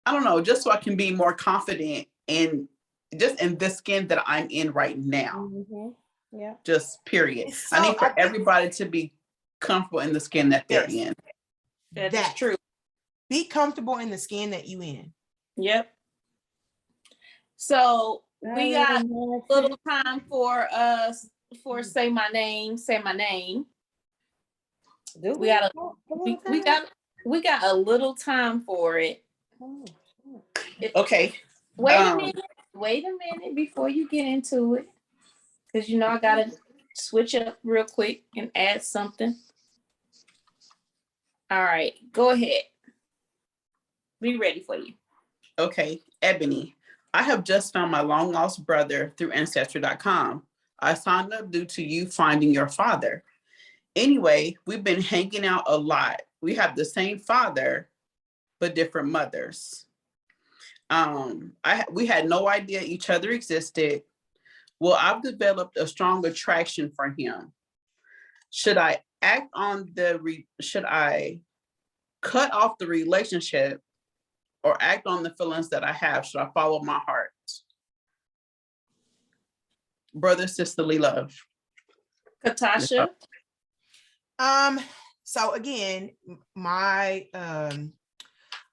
B: don't know, just so I can be more confident in this skin that I'm in right now.
D: Mm-hmm. Yeah.
B: Just period. So, I need for everybody to be comfortable in the skin that they're in.
A: That's true.
C: Be comfortable in the skin that you in.
A: Yep. So we got a little time for us for say my name. We got a little time for it.
B: Okay.
A: Wait a minute before you get into it, because I gotta switch up real quick and add something. All right, go ahead. Be ready for you.
B: Okay, Ebony. I have just found my long lost brother through Ancestry.com. I signed up due to you finding your father. Anyway, we've been hanging out a lot. We have the same father, but different mothers. We had no idea each other existed. Well, I've developed a strong attraction for him. Should I should I cut off the relationship or act on the feelings that I have? Should I follow my heart? Brother, sisterly love.
A: Catasha.
C: So again, my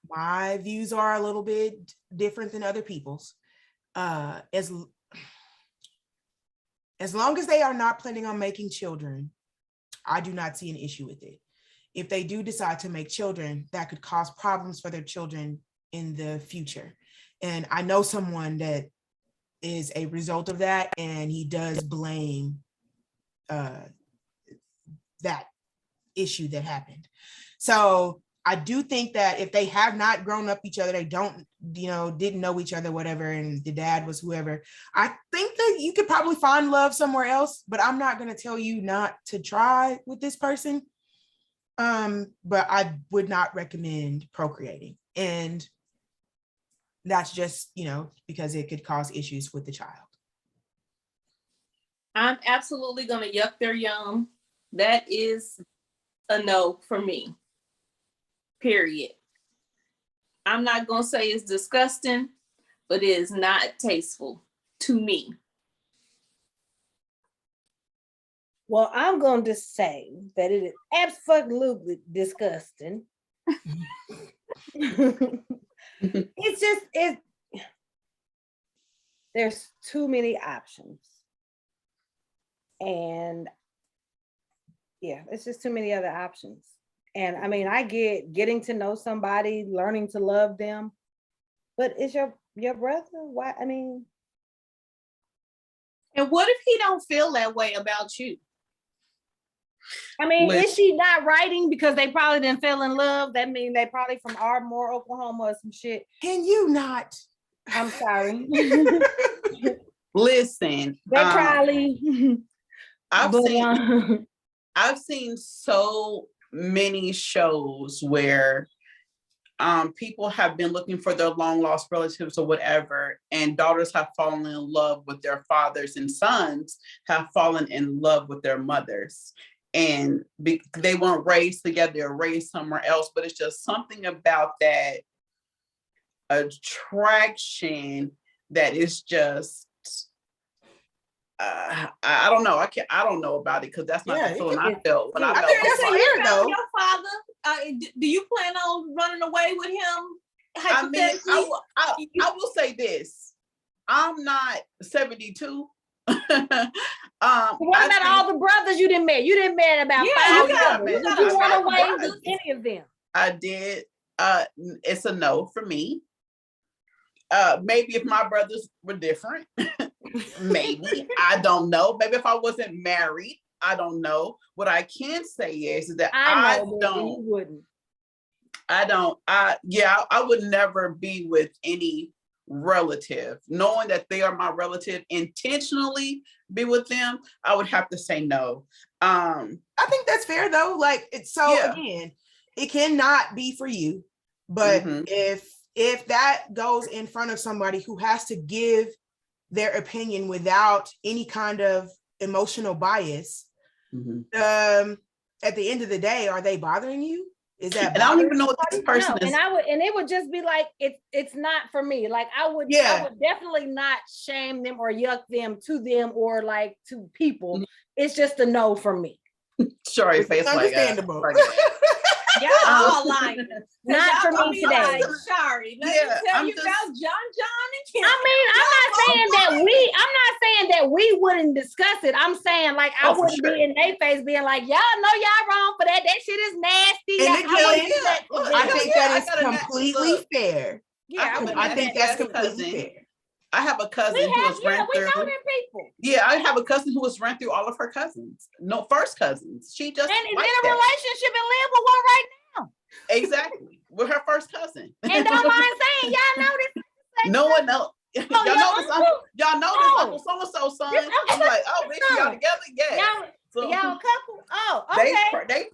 C: my views are a little bit different than other people's. As long as they are not planning on making children, I do not see an issue with it. If they do decide to make children, that could cause problems for their children in the future. And I know someone that is a result of that, and he does blame that issue that happened. So I do think that if they have not grown up each other, they don't, didn't know each other, whatever, and the dad was whoever, I think that you could probably find love somewhere else, but I'm not going to tell you not to try with this person. But I would not recommend procreating. And that's just, because it could cause issues with the child.
A: I'm absolutely going to yuck their yum. That is a no for me. Period. I'm not going to say it's disgusting, but it is not tasteful to me.
D: Well, I'm going to say that it is absolutely disgusting. There's too many options. And yeah, it's just too many other options. And I mean, I get getting to know somebody, learning to love them, but it's your brother. Why? I mean,
A: and what if he don't feel that way about you?
D: I mean, is she not writing because they probably didn't fell in love? That means they probably from Ardmore, Oklahoma, or some shit.
C: Can you not?
D: I'm sorry.
B: Listen,
D: they probably.
B: I've seen so many shows where people have been looking for their long lost relatives or whatever, and daughters have fallen in love with their fathers, and sons have fallen in love with their mothers. And they weren't raised together, they were raised somewhere else, but it's just something about that attraction that is just I don't know. I don't know about it because that's not the feeling I felt when I felt.
A: Your father, do you plan on running away with him?
B: I mean, I will say this: I'm not 72.
D: What about all the brothers you didn't met? You didn't met about 5 brothers. Did you run away with any of them?
B: I did. It's a no for me. Maybe if my brothers were different, maybe. I don't know. Maybe if I wasn't married, I don't know. What I can say is that I would never be with any relative. Knowing that they are my relative, intentionally be with them, I would have to say no.
C: I think that's fair though. Like again, it cannot be for you, but if that goes in front of somebody who has to give their opinion without any kind of emotional bias, at the end of the day, are they bothering you? Is that?
B: And I don't even know what this person is.
D: And it would just be like it's not for me. Like I would definitely not shame them or yuck them to them or like to people. It's just a no for me.
B: Sorry, face
C: understandable.
A: Y'all all lying.
D: Not for me today.
A: Like, sorry. Let me tell you about John and Kim.
D: I mean, I'm not saying that we wouldn't discuss it. I'm saying like I wouldn't be in their face being like, y'all know y'all wrong for that. That shit is nasty.
C: I think that is completely fair.
D: Yeah,
C: I think that's completely fair.
B: I have a cousin who was ran through.
D: People.
B: Yeah, I have a cousin who was ran through all of her cousins. No, first cousins. She just
D: and is in a relationship and live with one right now.
B: Exactly. with her first cousin.
D: And don't mind saying, y'all know this.
B: No one knows. Y'all know this. Y'all know this Uncle so-and-so son. I'm like, oh, bitch, y'all together? Yeah.
D: Y'all a couple? Oh, okay.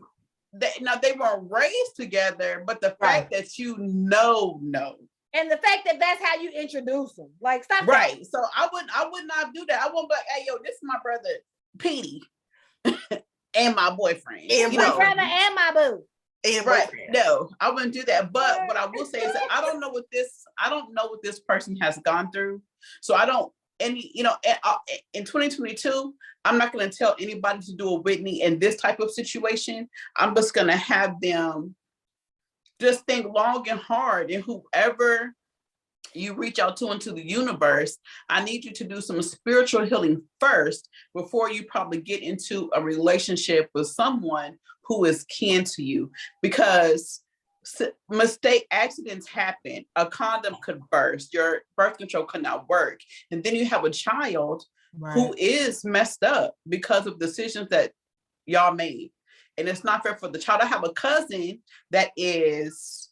B: They weren't raised together, but the fact that you know.
D: And the fact that that's how you introduce them. Like, stop
B: right.
D: that.
B: So I would not do that. I wouldn't be like, hey, yo, this is my brother, Petey, and my boyfriend.
D: And my brother and my boo.
B: And right. No, I wouldn't do that. But what I will say is that I don't know what this person has gone through. So I don't in 2022, I'm not going to tell anybody to do a Whitney in this type of situation. I'm just going to have them just think long and hard, and whoever you reach out to into the universe, I need you to do some spiritual healing first before you probably get into a relationship with someone who is kin to you, because accidents happen. A condom could burst, your birth control could not work, and then you have a child who is messed up because of decisions that y'all made. And it's not fair for the child. I have a cousin that is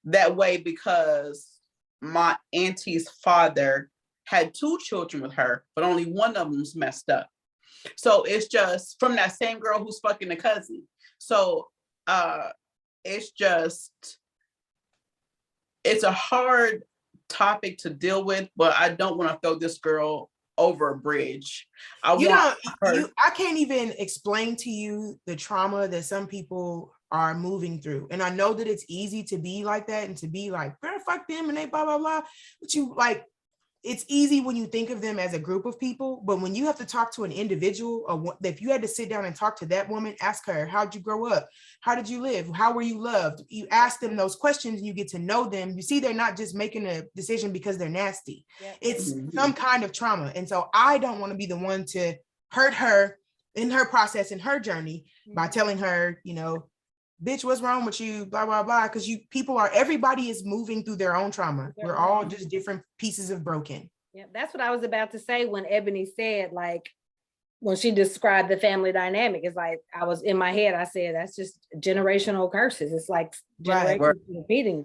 B: that way because my auntie's father had 2 children with her, but only one of them's messed up. So it's just from that same girl who's fucking the cousin. So it's a hard topic to deal with, but I don't want to throw this girl over a bridge. I can't even explain to you the trauma that some people are moving through. And I know that it's easy to be like that and to be like, fuck them and they blah, blah, blah. But you like, it's easy when you think of them as a group of people, but when you have to talk to an individual, or if you had to sit down and talk to that woman, ask her, how'd you grow up? How did you live? How were you loved? You ask them those questions and you get to know them. You see, they're not just making a decision because they're nasty. Yep. It's some kind of trauma. And so I don't want to be the one to hurt her in her process, in her journey, by telling her, bitch, what's wrong with you? Blah, blah, blah. Because everybody is moving through their own trauma. We're all just different pieces of broken.
D: Yeah, that's what I was about to say when Ebony said, like, when she described the family dynamic, it's like, I was in my head, I said, that's just generational curses. It's like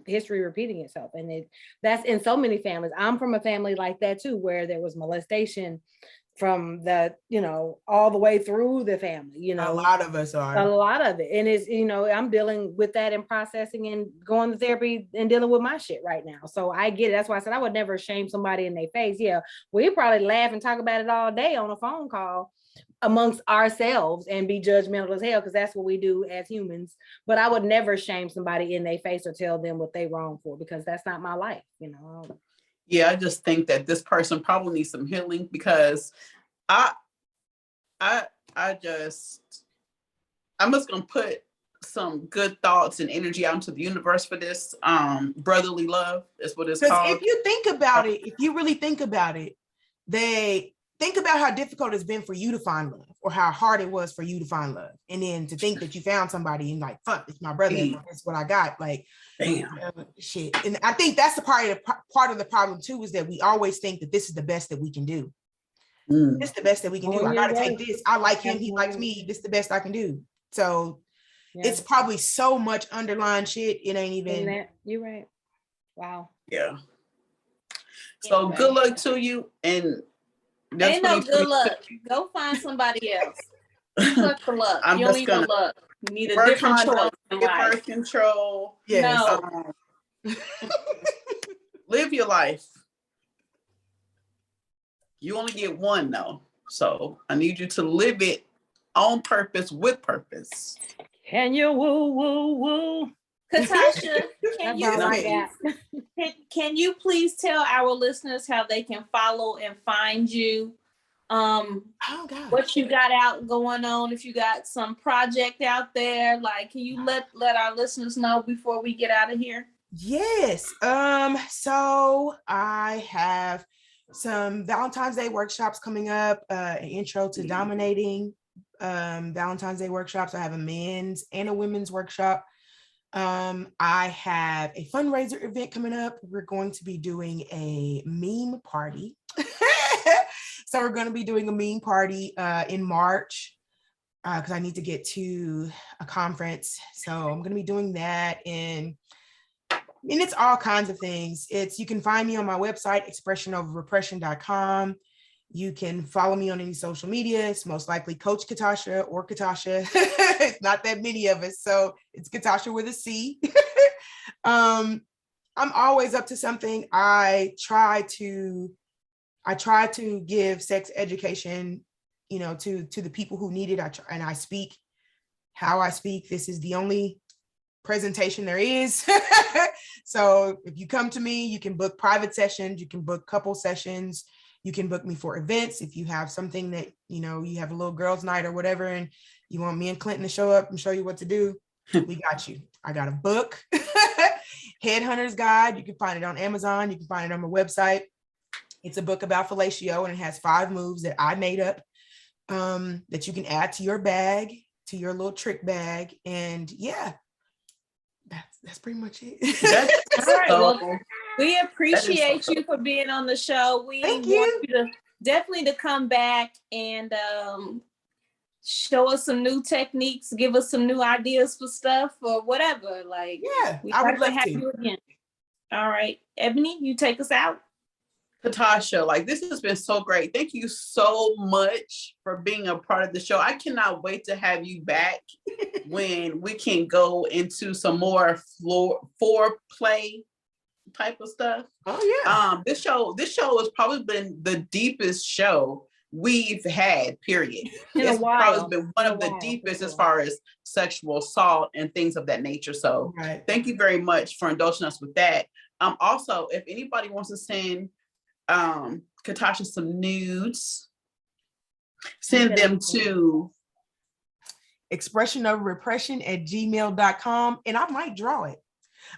D: history repeating itself. And that's in so many families. I'm from a family like that too, where there was molestation from the, all the way through the family, a
C: lot of us are.
D: A lot of it. And it's, I'm dealing with that and processing and going to therapy and dealing with my shit right now. So I get it. That's why I said I would never shame somebody in their face. Yeah, we probably laugh and talk about it all day on a phone call amongst ourselves and be judgmental as hell, because that's what we do as humans. But I would never shame somebody in their face or tell them what they wrong for, because that's not my life,
B: Yeah, I just think that this person probably needs some healing, because I'm just gonna put some good thoughts and energy out into the universe for this. Brotherly love is what it's called.
C: If you think about it, if you really think about it, think about how difficult it's been for you to find love, or how hard it was for you to find love. And then to think that you found somebody and like, fuck, it's my brother, it's what I got. Like,
B: damn.
C: Shit. And I think that's the part of the problem too, is that we always think that this is the best that we can do. This is the best that we can do. I gotta take this. I like him, he likes me. This is the best I can do. So it's probably so much underlying shit. It ain't even.
D: You're right. Wow.
B: Yeah. So good luck to you. And
A: ain't no good luck. Go find somebody else. Good luck. You don't need no luck. You need a different choice in life.
B: Birth control.
C: Yes.
A: No.
B: Live your life. You only get one though. So I need you to live it on purpose, with purpose.
D: Can you woo, woo, woo?
A: Catasha, can you please tell our listeners how they can follow and find you? What you got out going on, if you got some project out there, like, can you let our listeners know before we get out of here?
C: Yes. So I have some Valentine's Day workshops coming up, an intro to dominating Valentine's Day workshops. I have a men's and a women's workshop. I have a fundraiser event coming up. We're going to be doing a meme party. So we're going to be doing a meme party in March, because I need to get to a conference. So I'm going to be doing that. And mean, it's all kinds of things. You can find me on my website, expressionoverrepression.com. You can follow me on any social media. It's most likely Coach Catasha or Catasha. It's not that many of us. So it's Catasha with a C. I'm always up to something. I try to give sex education, to the people who need it. I speak how I speak. This is the only presentation there is. So if you come to me, you can book private sessions, you can book couple sessions, you can book me for events. If you have something that, you have a little girls' night or whatever, and you want me and Clinton to show up and show you what to do, we got you. I got a book, Headhunters Guide. You can find it on Amazon. You can find it on my website. It's a book about fellatio, and it has 5 moves that I made up that you can add to your bag, to your little trick bag. And yeah, that's pretty much it.
A: All right. Well, we appreciate you for being on the show. We want you to definitely to come back and show us some new techniques, give us some new ideas for stuff or whatever. Like,
C: yeah, I would love to have you
A: again. All right, Ebony, you take us out.
B: Catasha, like, this has been so great. Thank you so much for being a part of the show. I cannot wait to have you back when we can go into some more foreplay type of stuff.
C: Oh yeah.
B: This show has probably been the deepest show we've had, period. It's probably been one of the deepest as far as sexual assault and things of that nature. So thank you very much for indulging us with that. Also, if anybody wants to send Catasha some nudes, send them to
C: expressionoverrepression@gmail.com, and I might draw it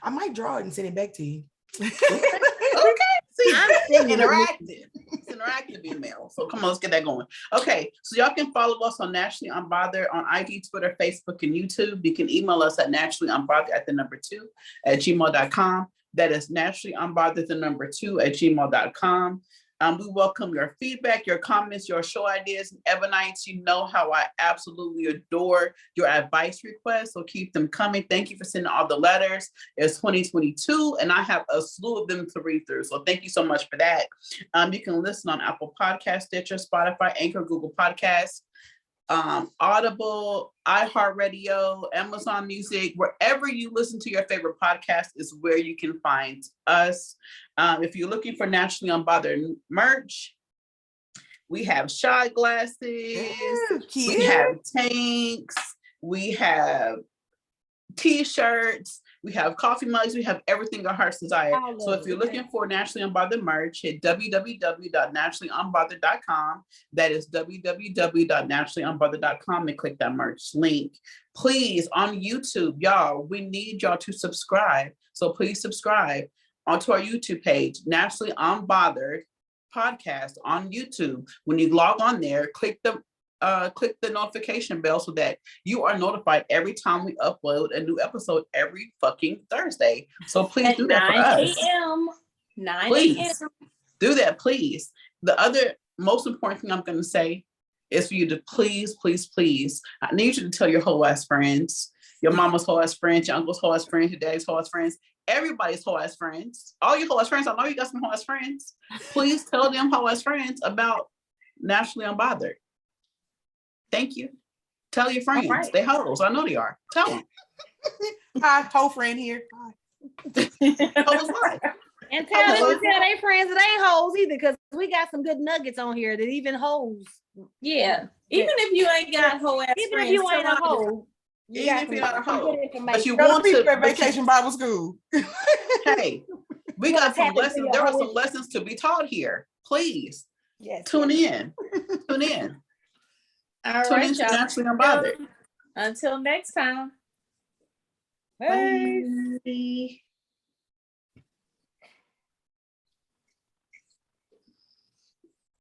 C: and send it back to you.
B: Okay. See, it's interactive email. So come on, let's get that going. Okay, so y'all can follow us on Naturally Unbothered on IG, Twitter, Facebook, and YouTube. You can email us at naturallyunbothered@gmail.com. That is naturallyunbothered2@gmail.com. We welcome your feedback, your comments, your show ideas, and Ebonites. You know how I absolutely adore your advice requests, so keep them coming. Thank you for sending all the letters. It's 2022, and I have a slew of them to read through, so thank you so much for that. You can listen on Apple Podcasts, Stitcher, Spotify, Anchor, Google Podcasts, Audible, iHeartRadio, Amazon Music, wherever you listen to your favorite podcast is where you can find us. If you're looking for Naturally Unbothered merch, we have shot glasses, we have tanks, we have t-shirts, we have coffee mugs, we have everything our hearts desire. So if you're looking for Naturally Unbothered merch, hit www.naturallyunbothered.com. That is www.naturallyunbothered.com, and click that merch link. Please, on YouTube, y'all, we need y'all to subscribe. So please subscribe onto our YouTube page, Naturally Unbothered Podcast on YouTube. When you log on there, click the notification bell so that you are notified every time we upload a new episode every fucking Thursday. So please do that for us.
A: 9
B: please
A: a.m.
B: do that, please. The other most important thing I'm going to say is for you to please, I need you to tell your whole ass friends, your mama's whole ass friends, your uncle's whole ass friends, your daddy's whole ass friends, everybody's whole ass friends, all your whole ass friends. I know you got some whole ass friends. Please tell them whole ass friends about Naturally Unbothered. Thank you. Tell your friends. Right. They hoes. I know they are. Tell them.
C: Hi, whole friend here.
D: And tell them to tell their friends that ain't hoes either, because we got some good nuggets on here that even hoes.
A: Yeah. Even if you ain't got whole ass
D: even
A: friends.
D: If you ain't a hoe.
B: Even if you're not a hoe. But you
C: want to Vacation Bible School.
B: Hey, we got some lessons. There are some lessons to be taught here. Please.
D: Yes.
B: Tune in. Tune in.
A: All right, y'all.
B: Naturally Unbothered.
A: Until next time.
D: Bye.